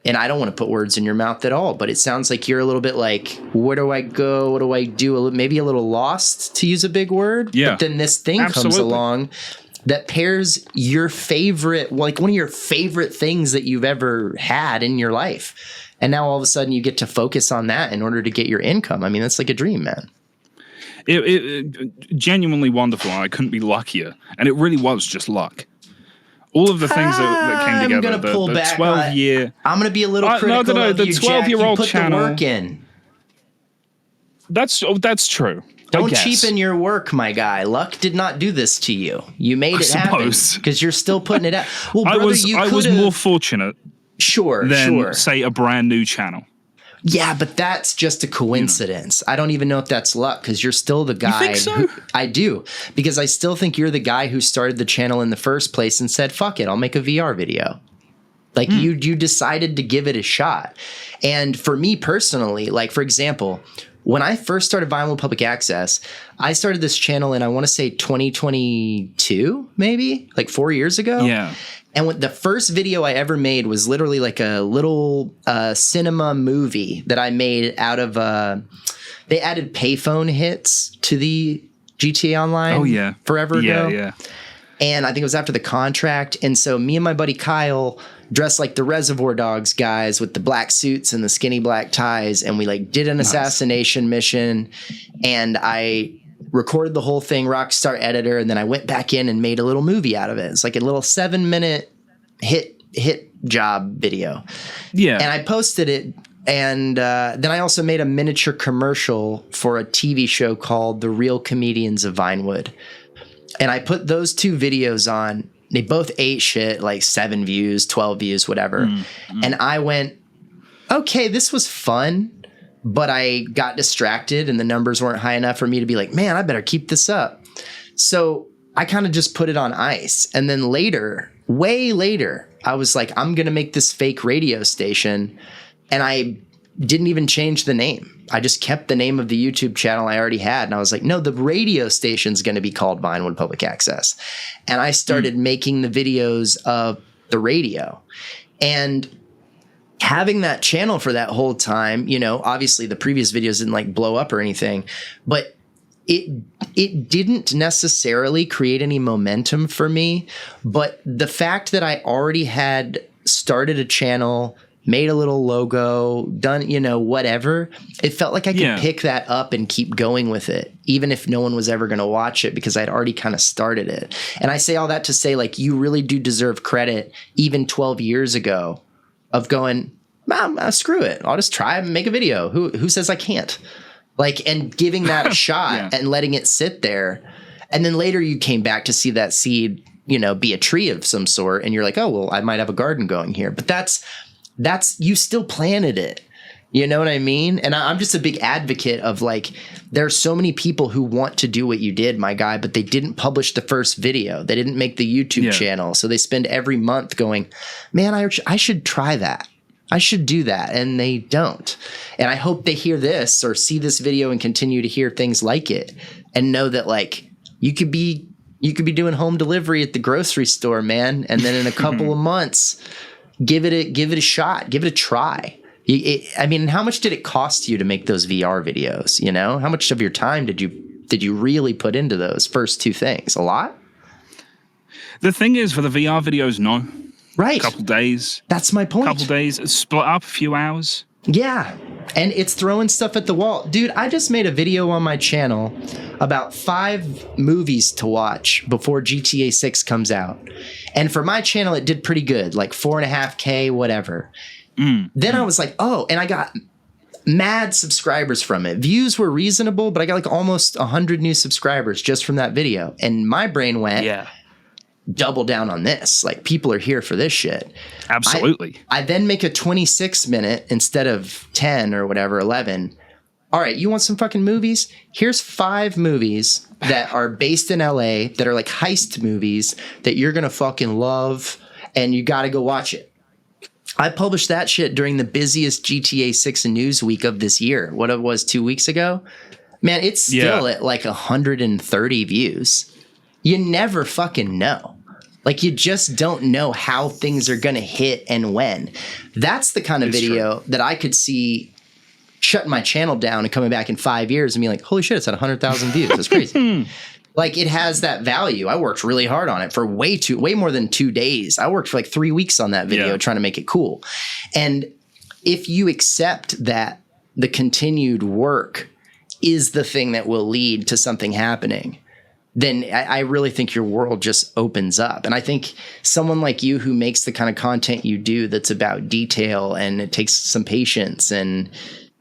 and I don't want to put words in your mouth at all, but it sounds like you're a little bit like, where do I go? What do I do? Maybe a little lost, to use a big word. Yeah. But then this thing comes along that pairs your favorite, like one of your favorite things that you've ever had in your life. And now all of a sudden you get to focus on that in order to get your income. I mean, that's like a dream, man. It genuinely wonderful. And I couldn't be luckier. And it really was just luck. All of the things that came together. I'm going to pull back. 12-year. I'm going to be a little critical of the you, 12-year-old Jack. You put channel. the work in. That's true. Don't cheapen your work, my guy. Luck did not do this to you. You made it happen because you're still putting it out. Well, brother, I was more fortunate than, say, a brand new channel. Yeah, but that's just a coincidence. I don't even know if that's luck because you're still the guy. You think so? I do, because I still think you're the guy who started the channel in the first place and said, fuck it, I'll make a VR video. Like you decided to give it a shot. And for me personally, like, for example, when I first started Vinewood Public Access, I started this channel in, I want to say 2022, maybe like 4 years ago. Yeah. And the first video I ever made was literally like a little cinema movie that I made out of, they added payphone hits to the GTA Online forever ago. Yeah. And I think it was after the contract. And so me and my buddy Kyle dressed like the Reservoir Dogs guys with the black suits and the skinny black ties. And we like did an assassination mission. And I recorded the whole thing, Rockstar editor. And then I went back in and made a little movie out of it. It's like a little 7-minute hit job video. Yeah. And I posted it. And then I also made a miniature commercial for a TV show called The Real Comedians of Vinewood. And I put those two videos on. They both ate shit, like 7 views, 12 views, whatever. And I went, okay, this was fun, but I got distracted and the numbers weren't high enough for me to be like, man, I better keep this up. So I kind of just put it on ice. And then later, way later, I was like, I'm going to make this fake radio station. And I didn't even change the name. I just kept the name of the YouTube channel I already had. And I was like, no, the radio station's going to be called Vinewood Public Access. And I started making the videos of the radio. And having that channel for that whole time, you know, obviously the previous videos didn't like blow up or anything, but it didn't necessarily create any momentum for me. But the fact that I already had started a channel, made a little logo, done, you know, whatever, it felt like I could pick that up and keep going with it, even if no one was ever going to watch it because I'd already kind of started it. And I say all that to say, like, you really do deserve credit even 12 years ago of going, screw it. I'll just try and make a video. Who says I can't? Like, and giving that a shot and letting it sit there. And then later you came back to see that seed, you know, be a tree of some sort. And you're like, oh, well, I might have a garden going here. But that's you still planted it. You know what I mean? And I'm just a big advocate of, like, there's so many people who want to do what you did, my guy, but they didn't publish the first video. They didn't make the YouTube channel. So they spend every month going, man, I should try that. I should do that. And they don't. And I hope they hear this or see this video and continue to hear things like it and know that, like, you could be doing home delivery at the grocery store, man. And then in a couple of months, give it a shot, give it a try. I mean, how much did it cost you to make those VR videos? You know, how much of your time did you really put into those first two things? A lot? The thing is, for the VR videos, no. Right. A couple days. That's my point. Couple days, split up a few hours. Yeah. And it's throwing stuff at the wall. Dude, I just made a video on my channel about 5 movies to watch before GTA 6 comes out. And for my channel, it did pretty good, like 4.5K, whatever. Then I was like, oh, and I got mad subscribers from it. Views were reasonable, but I got like almost 100 new subscribers just from that video. And my brain went, double down on this. Like, people are here for this shit. Absolutely. I then make a 26-minute instead of 10 or whatever, 11. All right, you want some fucking movies? Here's 5 movies that are based in LA that are like heist movies that you're going to fucking love, and you got to go watch it. I published that shit during the busiest GTA 6 news week of this year. What it was 2 weeks ago? Man, it's still at like 130 views. You never fucking know. Like, you just don't know how things are going to hit and when. That's the kind of video that I could see shutting my channel down and coming back in 5 years and being like, holy shit, it's at 100,000 views. That's crazy. Like, it has that value. I worked really hard on it for way more than 2 days. I worked for like 3 weeks on that video trying to make it cool. And if you accept that the continued work is the thing that will lead to something happening, then I really think your world just opens up. And I think someone like you who makes the kind of content you do that's about detail and it takes some patience and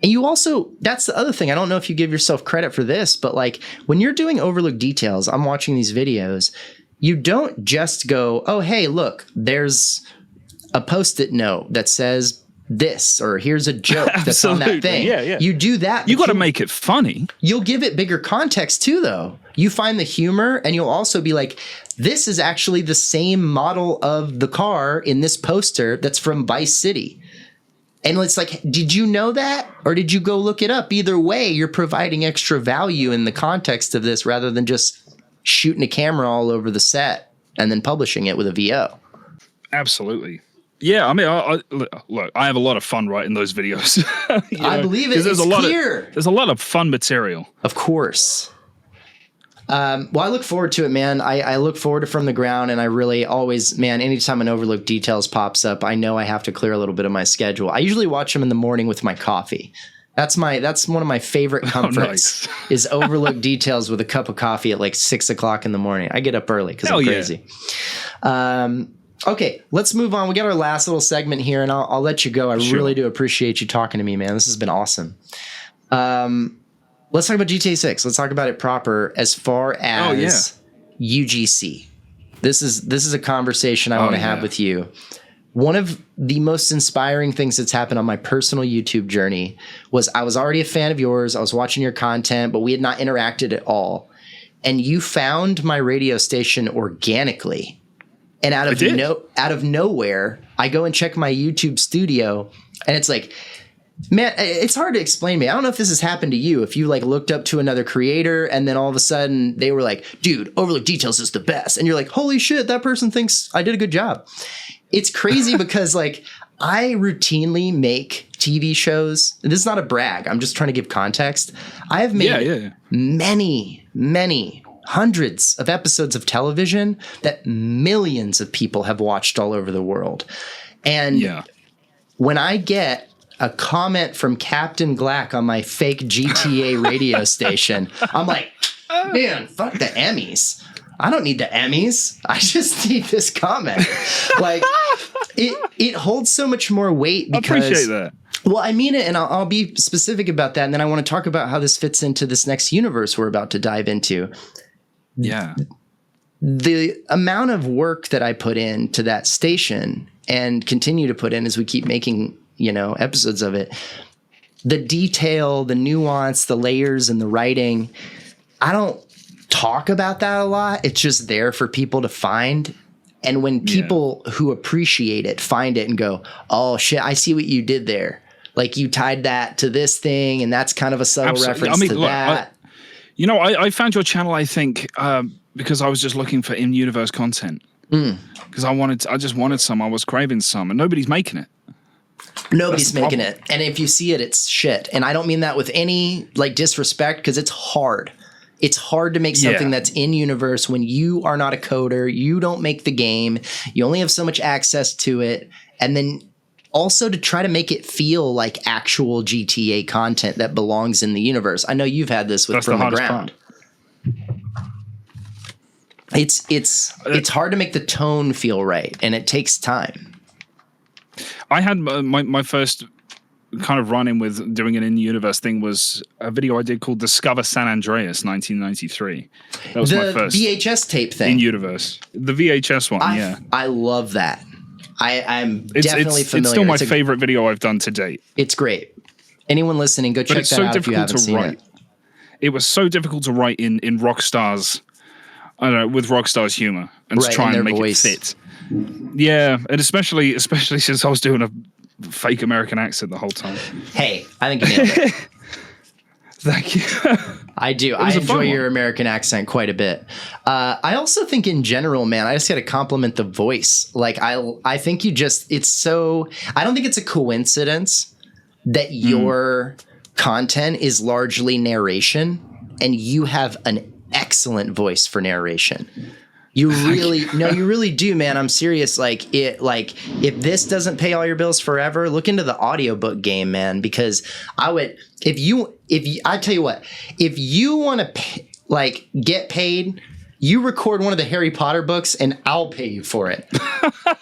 you also, that's the other thing. I don't know if you give yourself credit for this, but like when you're doing overlooked details, I'm watching these videos, you don't just go, oh, hey, look, there's a Post-it note that says this, or here's a joke that's on that thing. Yeah. You do that. You got to make it funny. You'll give it bigger context too, though. You find the humor and you'll also be like, this is actually the same model of the car in this poster that's from Vice City. And it's like, did you know that? Or did you go look it up? Either way, you're providing extra value in the context of this rather than just shooting a camera all over the set and then publishing it with a VO. Absolutely. Yeah, I mean, look, I have a lot of fun writing those videos. I believe it. It's clear. There's a lot of fun material. Of course. Well, I look forward to it, man. I look forward to From the Ground, and I really always, man, anytime an Overlooked Details pops up, I know I have to clear a little bit of my schedule. I usually watch them in the morning with my coffee. That's one of my favorite comforts is Overlooked Details with a cup of coffee at like 6 o'clock in the morning. I get up early because I'm crazy. Okay, let's move on. We got our last little segment here, and I'll let you go. I really do appreciate you talking to me, man. This has been awesome. Let's talk about GTA 6. Let's talk about it proper as far as UGC. This is a conversation I want to have with you. One of the most inspiring things that's happened on my personal YouTube journey was I was already a fan of yours. I was watching your content, but we had not interacted at all. And you found my radio station organically. And out of nowhere, I go and check my YouTube studio, and it's like, man, it's hard to explain to me. I don't know if this has happened to you. If you like looked up to another creator and then all of a sudden they were like, dude, Overlooked Details is the best. And you're like, holy shit, that person thinks I did a good job. It's crazy because like I routinely make TV shows. This is not a brag. I'm just trying to give context. I have made many hundreds of episodes of television that millions of people have watched all over the world. And when I get a comment from Captain Glack on my fake GTA radio station, I'm like, man, fuck the Emmys. I don't need the Emmys. I just need this comment. Like, it holds so much more weight because... I appreciate that. Well, I mean it, and I'll be specific about that, and then I want to talk about how this fits into this next universe we're about to dive into. Yeah. The amount of work that I put into that station and continue to put in as we keep making, episodes of it, the detail, the nuance, the layers and the writing, I don't talk about that a lot. It's just there for people to find. And when people who appreciate it find it and go, oh shit, I see what you did there. Like you tied that to this thing and that's kind of a subtle reference to that. I found your channel, I think, because I was just looking for in-universe content. Because I just wanted some. I was craving some, and nobody's making it. Nobody's making it. And if you see it, it's shit. And I don't mean that with any disrespect, because it's hard. It's hard to make something that's in universe when you are not a coder. You don't make the game. You only have so much access to it. And then also to try to make it feel like actual GTA content that belongs in the universe. I know you've had this with From the Ground. It's hard to make the tone feel right, and it takes time. I had my first kind of run-in with doing an in-universe thing was a video I did called Discover San Andreas 1993. That was my first VHS tape thing. In-universe. The VHS one, I love that. I'm definitely familiar. It's still my favorite video I've done to date. It's great. Anyone listening, go check that out if you haven't seen it. It was so difficult to write in Rockstar's, I don't know, with Rockstar's humor and to try and make it fit. Yeah, and especially since I was doing a fake American accent the whole time. Hey, I think you nailed it. Thank you. I do. I enjoy your American accent quite a bit. I also think in general, man, I just got to compliment the voice. Like I think I don't think it's a coincidence that your content is largely narration and you have an excellent voice for narration. You really do, man. I'm serious. If this doesn't pay all your bills forever, look into the audiobook game, man, because I tell you what, if you want to get paid, you record one of the Harry Potter books and I'll pay you for it.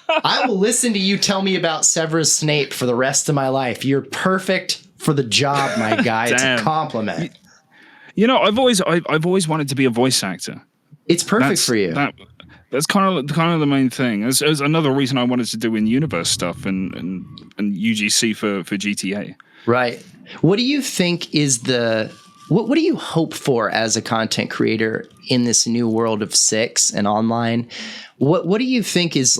I will listen to you tell me about Severus Snape for the rest of my life. You're perfect for the job, my guy. It's a compliment. You know, I've always wanted to be a voice actor. It's perfect for you. That's kind of the main thing. There's another reason I wanted to do in-universe stuff and UGC for GTA. Right. What do you think is what do you hope for as a content creator in this new world of 6 and online? What do you think is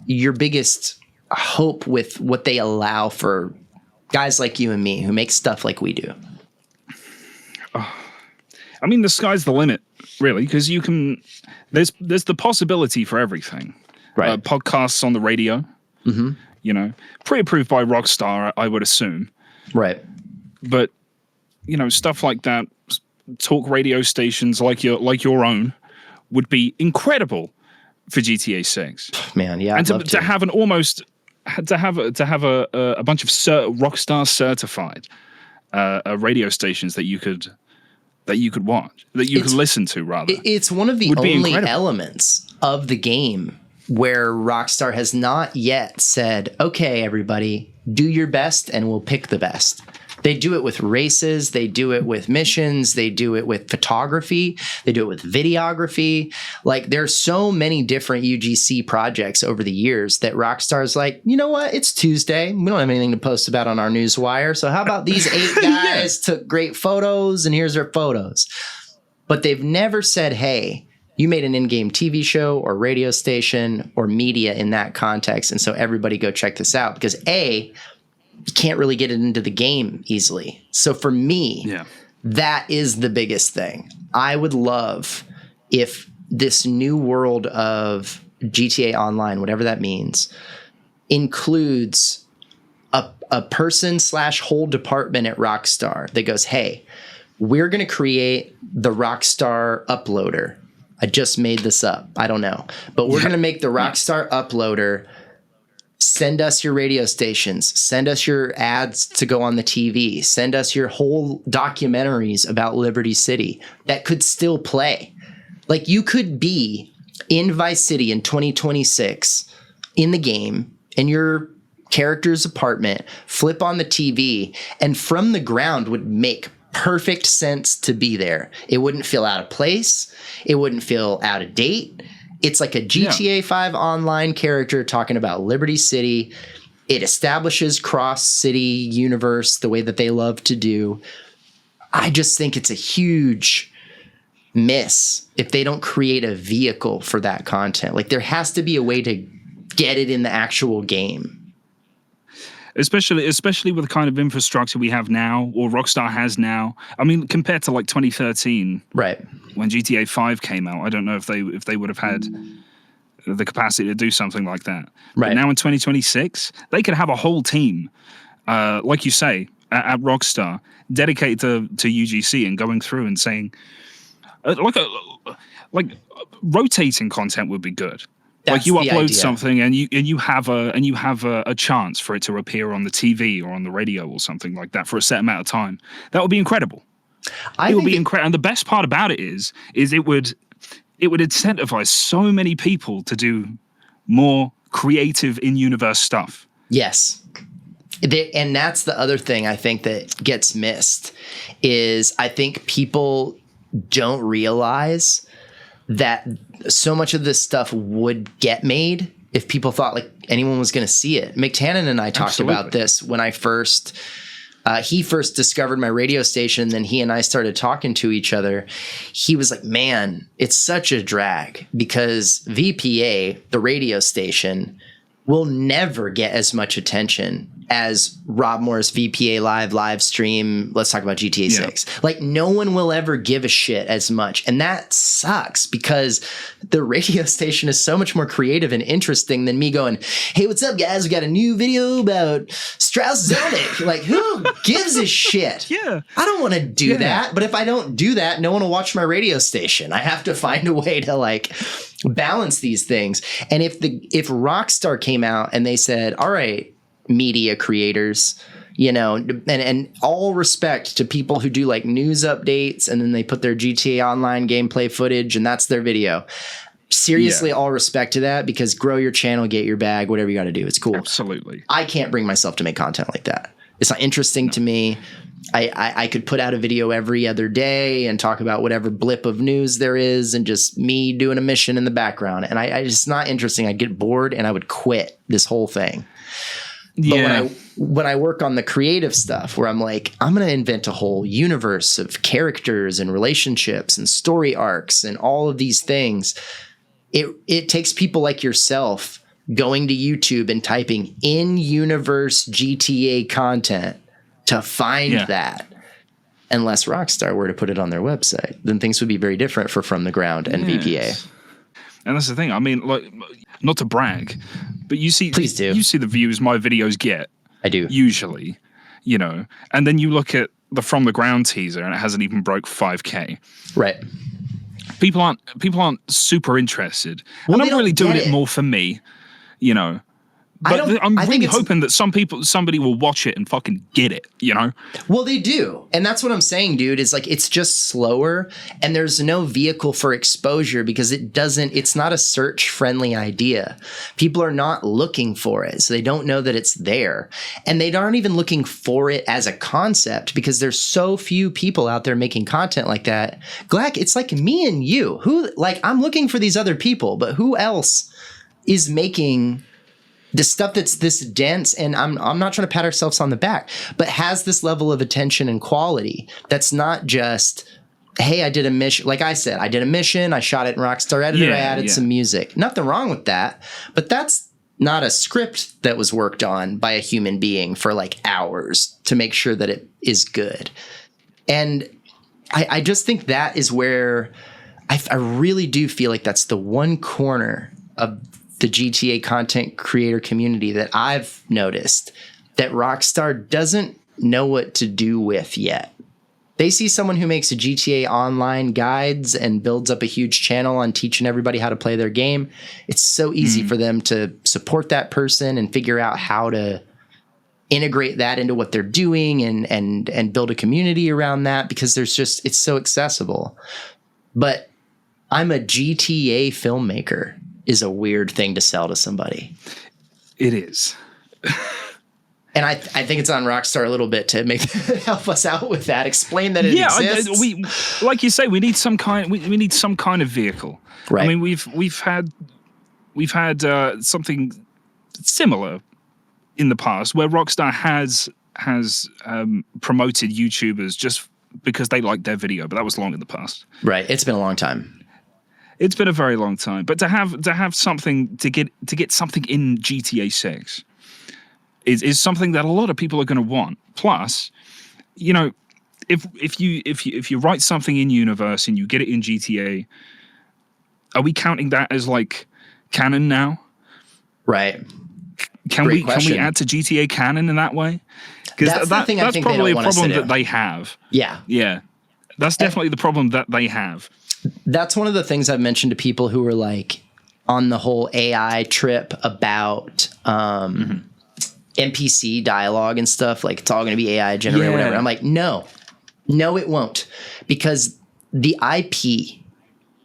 your biggest hope with what they allow for guys like you and me who make stuff like we do? I mean, the sky's the limit, really, because you can. There's the possibility for everything. Right. Podcasts on the radio. Mm-hmm. You know, pre-approved by Rockstar, I would assume. Right. But stuff like that, talk radio stations like your own, would be incredible for GTA 6. Man, yeah, and to have a bunch of Rockstar certified radio stations that you could watch, that you could listen to, rather. It's one of the only elements of the game where Rockstar has not yet said, okay, everybody, do your best and we'll pick the best. They do it with races. They do it with missions. They do it with photography. They do it with videography. There's so many different UGC projects over the years that Rockstar's like, you know what? It's Tuesday. We don't have anything to post about on our newswire. So how about these 8 guys took great photos and here's their photos. But they've never said, hey, you made an in-game TV show or radio station or media in that context. And so everybody go check this out because you can't really get it into the game easily. So for me, that is the biggest thing. I would love if this new world of GTA Online, whatever that means, includes a person / whole department at Rockstar that goes, hey, we're going to create the Rockstar Uploader. I just made this up. I don't know. But we're going to make the Rockstar Uploader. Send us your radio stations. Send us your ads to go on the TV. Send us your whole documentaries about Liberty City that could still play. You could be in Vice City in 2026 in the game in your character's apartment, flip on the TV, and from the ground would make perfect sense to be there. It wouldn't feel out of place. It wouldn't feel out of date. It's like a GTA 5 online character talking about Liberty City. It establishes cross-city universe the way that they love to do. I just think it's a huge miss if they don't create a vehicle for that content. There has to be a way to get it in the actual game. Especially with the kind of infrastructure we have now, or Rockstar has now. I mean, compared to 2013, right, when GTA 5 came out, I don't know if they would have had the capacity to do something like that. Right. But now in 2026, they could have a whole team, like you say, at Rockstar, dedicated to UGC and going through and saying, rotating content would be good. That's you upload something and you have a chance for it to appear on the TV or on the radio or something like that for a set amount of time. That would be incredible. It would be incredible. And the best part about it is it would incentivize so many people to do more creative in-universe stuff. Yes. And that's the other thing I think that gets missed is I think people don't realize that so much of this stuff would get made if people thought anyone was going to see it. McTannon and I talked about this when I he first discovered my radio station. Then he and I started talking to each other. He was like, man, it's such a drag because VPA, the radio station, will never get as much attention as Rob Morris VPA live stream. Let's talk about GTA 6. Like no one will ever give a shit as much. And that sucks because the radio station is so much more creative and interesting than me going, hey, what's up guys? We got a new video about Strauss Zelnick. Like who gives a shit? Yeah. I don't want to do that. But if I don't do that, no one will watch my radio station. I have to find a way to like balance these things. And if Rockstar came out and they said, all right, media creators, you know, and all respect to people who do like news updates and then they put their GTA Online gameplay footage and that's their video. Seriously, all respect to that because grow your channel, get your bag, whatever you got to do. It's cool. Absolutely. I can't bring myself to make content like that. It's not interesting to me. I could put out a video every other day and talk about whatever blip of news there is and just me doing a mission in the background. And I just not interesting. I'd get bored and I would quit this whole thing. But when I work on the creative stuff where I'm like, I'm going to invent a whole universe of characters and relationships and story arcs and all of these things, it takes people like yourself going to YouTube and typing in-universe GTA content to find that. Unless Rockstar were to put it on their website, then things would be very different for From the Ground and VPA. And that's the thing. I mean, like, not to brag, but you see, please do. You see the views my videos get. I do usually, you know, and then you look at the From the Ground teaser, and it hasn't even broke 5K. Right. People aren't super interested, and I'm really doing it more for me, you know. But I'm really hoping that somebody will watch it and fucking get it, you know? Well, they do. And that's what I'm saying, dude, is like, it's just slower and there's no vehicle for exposure because it's not a search friendly idea. People are not looking for it. So they don't know that it's there and they aren't even looking for it as a concept because there's so few people out there making content like that. Glack, it's like me and you I'm looking for these other people, but who else is making the stuff that's this dense, and I'm not trying to pat ourselves on the back, but has this level of attention and quality that's not just, hey, I did a mission. Like I said, I did a mission. I shot it in Rockstar Editor. I added some music. Nothing wrong with that. But that's not a script that was worked on by a human being for like hours to make sure that it is good. And I just think that is where I really do feel like that's the one corner of the GTA content creator community that I've noticed that Rockstar doesn't know what to do with yet. They see someone who makes a GTA Online guides and builds up a huge channel on teaching everybody how to play their game. It's so easy for them to support that person and figure out how to integrate that into what they're doing and build a community around that because it's so accessible. But I'm a GTA filmmaker is a weird thing to sell to somebody. It is. And I think it's on Rockstar a little bit to help us out with that. Explain that it exists. We like you say, we need some kind of vehicle. Right. I mean, we've had something similar in the past where Rockstar has promoted YouTubers just because they liked their video, but that was long in the past. Right. It's been a long time. It's been a very long time, but to have something to get something in GTA 6 is something that a lot of people are going to want. Plus, you know, if you write something in universe and you get it in GTA, are we counting that as like canon now? Right. Can we add to GTA canon in that way? Because that's probably a problem that they have. Yeah. Yeah. That's definitely the problem that they have. That's one of the things I've mentioned to people who were like on the whole AI trip about NPC dialogue and stuff. Like it's all going to be AI generated, whatever. I'm like, no, it won't. Because the IP,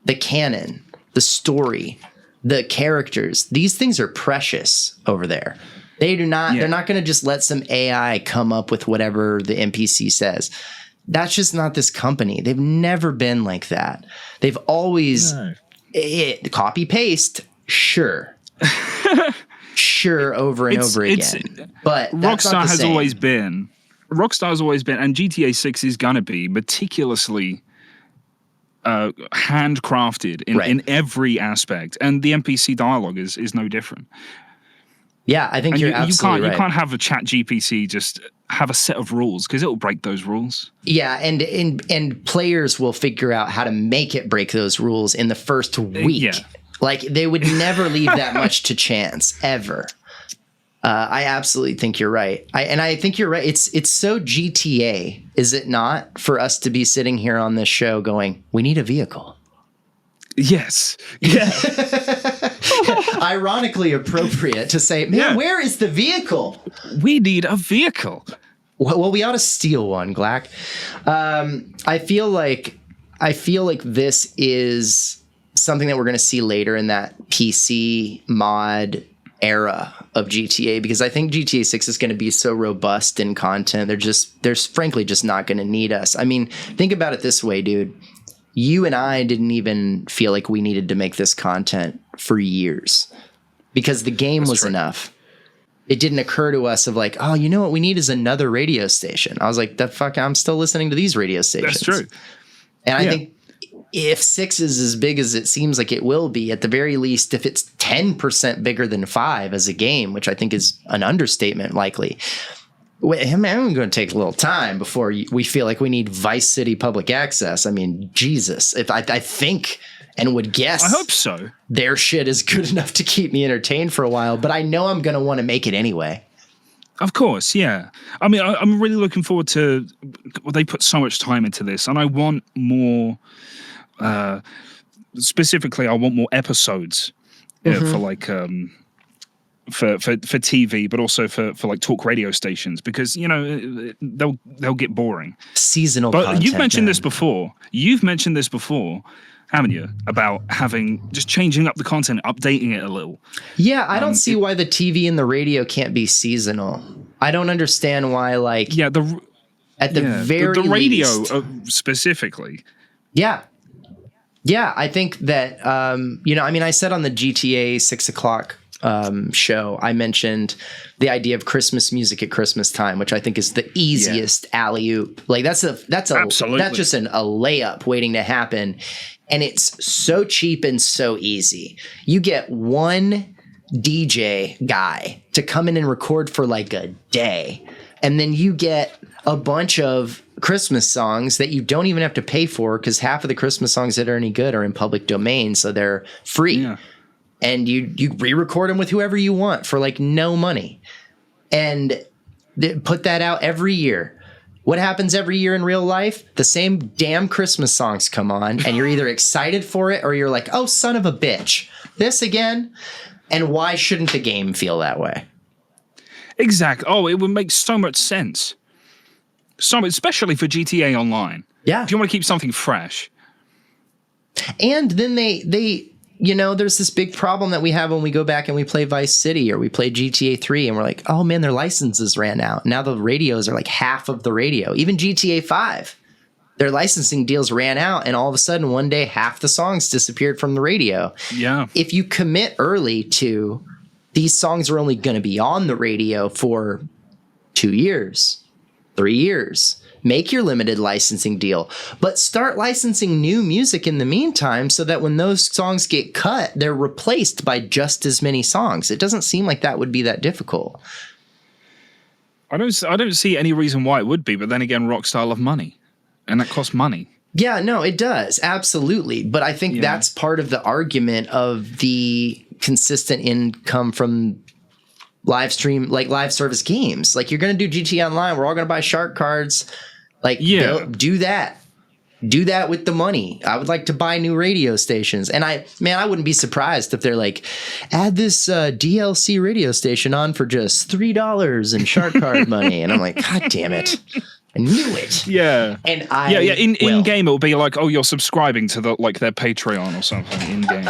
the canon, the story, the characters, these things are precious over there. They do not, they're not going to just let some AI come up with whatever the NPC says. That's just not this company. They've never been like that. They've always copy paste, sure, over and over again. But Rockstar has always been, and GTA 6 is gonna be meticulously handcrafted in every aspect, and the NPC dialogue is no different. Yeah, I think and you're absolutely right. You can't have a chat GPC just have a set of rules because it'll break those rules. Yeah, and players will figure out how to make it break those rules in the first week. Yeah. Like they would never leave that much to chance ever. I absolutely think you're right. I think you're right. It's so GTA, is it not, for us to be sitting here on this show going, we need a vehicle. Yes. Yeah. Ironically appropriate to say, man, where is the vehicle? We need a vehicle. Well, we ought to steal one, Glack. I feel like this is something that we're going to see later in that PC mod era of GTA, because I think GTA 6 is going to be so robust in content. They're frankly just not going to need us. I mean, think about it this way, dude. You and I didn't even feel like we needed to make this content for years because the game was enough. It didn't occur to us of like, oh, you know what we need is another radio station. I was like, the fuck, I'm still listening to these radio stations. That's true. And I think if 6 is as big as it seems like it will be, at the very least, if it's 10% bigger than 5 as a game, which I think is an understatement likely, I'm going to take a little time before we feel like we need Vice City Public Access. I mean, Jesus, if I think and would guess, I hope so. Their shit is good enough to keep me entertained for a while, but I know I'm going to want to make it anyway. Of course, yeah. I mean, I'm really looking forward to. Well, they put so much time into this, and I want more. Specifically, I want more episodes for like. For TV, but also for like talk radio stations, because they'll get boring. Seasonal but content. You've mentioned this before. You've mentioned this before, haven't you? About just changing up the content, updating it a little. Yeah, I don't see why the TV and the radio can't be seasonal. I don't understand why. Like, the radio least, specifically. Yeah. Yeah, I think that I mean, I said on the GTA 6 o'clock show, I mentioned the idea of Christmas music at Christmas time, which I think is the easiest alley-oop. Like that's Absolutely. that's just a layup waiting to happen. And it's so cheap and so easy. You get one DJ guy to come in and record for like a day. And then you get a bunch of Christmas songs that you don't even have to pay for, because half of the Christmas songs that are any good are in public domain. So they're free. Yeah. And you re-record them with whoever you want for like no money, and put that out every year. What happens every year in real life? The same damn Christmas songs come on, and you're either excited for it or you're like, oh, son of a bitch, this again? And why shouldn't the game feel that way? Exactly. Oh, it would make so much sense. Especially for GTA Online. Yeah. If you want to keep something fresh. And then they there's this big problem that we have when we go back and we play Vice City or we play GTA 3 and we're like, oh man, their licenses ran out. Now the radios are like half of the radio. Even GTA 5, their licensing deals ran out, and all of a sudden one day half the songs disappeared from the radio. Yeah. If you commit early to these songs are only going to be on the radio for 2 years, 3 years. Make your limited licensing deal, but start licensing new music in the meantime so that when those songs get cut, they're replaced by just as many songs. It doesn't seem like that would be that difficult. I don't see any reason why it would be, but then again, Rockstar love money, and that costs money. Yeah, no, it does. Absolutely. But I think that's part of the argument of the consistent income from live service games. Like, you're going to do GTA Online. We're all going to buy shark cards. Like, do that. Do that with the money. I would like to buy new radio stations. And I wouldn't be surprised if they're like, add this DLC radio station on for just $3 in shark card money. And I'm like, God damn it. I knew it. Yeah. And in game it'll be like, oh, you're subscribing to their Patreon or something in game.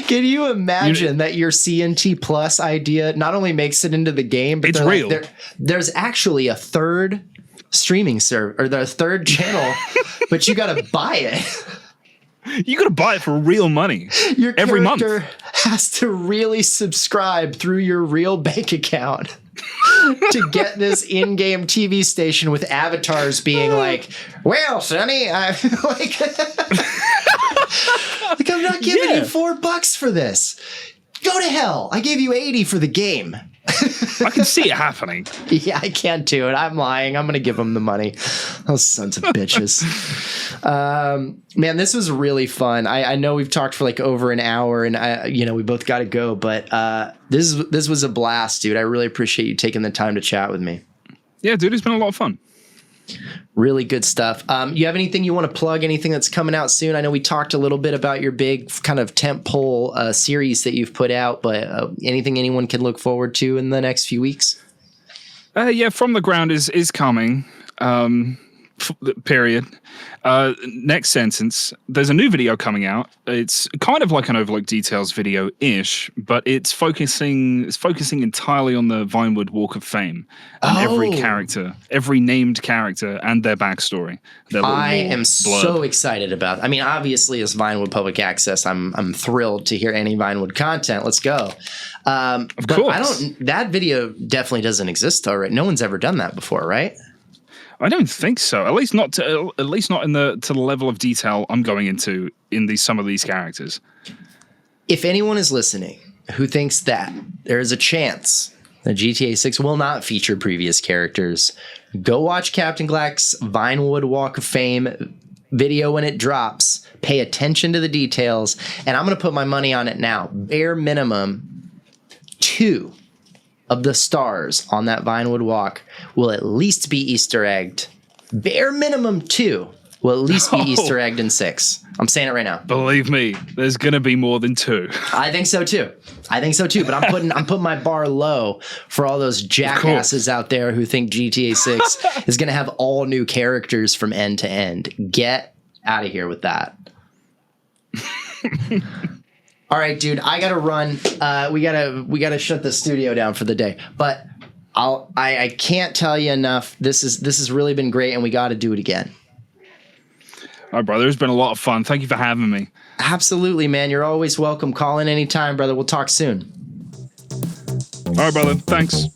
Can you imagine that your CNT Plus idea not only makes it into the game, but it's real. There's actually a third streaming server, or the third channel, but you got to buy it. You got to buy it for real money. Your every month has to really subscribe through your real bank account to get this in-game TV station with avatars being like, well, Sonny, I'm not giving you $4 for this. Go to hell. I gave you 80 for the game. I can see it happening. Yeah, I can't do it. I'm lying. I'm going to give them the money. Those sons of bitches. Man, this was really fun. I know we've talked for like over an hour and we both got to go, but this was a blast, dude. I really appreciate you taking the time to chat with me. Yeah, dude, it's been a lot of fun. Really good stuff. You have anything you want to plug? Anything that's coming out soon? I know we talked a little bit about your big kind of tentpole series that you've put out, but anything anyone can look forward to in the next few weeks? Yeah, From the Ground is coming. Period. Next sentence. There's a new video coming out. It's kind of like an Overlook Details video-ish, but it's focusing entirely on the Vinewood Walk of Fame and every character, every named character, and their backstory. I am so excited about. I mean, obviously, as Vinewood Public Access, I'm thrilled to hear any Vinewood content. Let's go. Of course. That video definitely doesn't exist already. No one's ever done that before, right? I don't think so. At least not to the level of detail I'm going into in some of these characters. If anyone is listening who thinks that there is a chance that GTA 6 will not feature previous characters, go watch Captain Glack's Vinewood Walk of Fame video when it drops. Pay attention to the details, and I'm going to put my money on it now. Bare minimum, 2 of the stars on that Vinewood Walk will at least be Easter egged. Bare minimum 2 will at least be Easter egged in 6. I'm saying it right now. Believe me, there's gonna be more than 2. I think so too. But I'm putting my bar low for all those jackasses out there who think GTA 6 is gonna have all new characters from end to end. Get out of here with that. All right, dude, I gotta run. We gotta shut the studio down for the day. But I can't tell you enough. This has really been great, and we got to do it again. All right, brother. It's been a lot of fun. Thank you for having me. Absolutely, man. You're always welcome. Call in anytime, brother. We'll talk soon. All right, brother. Thanks.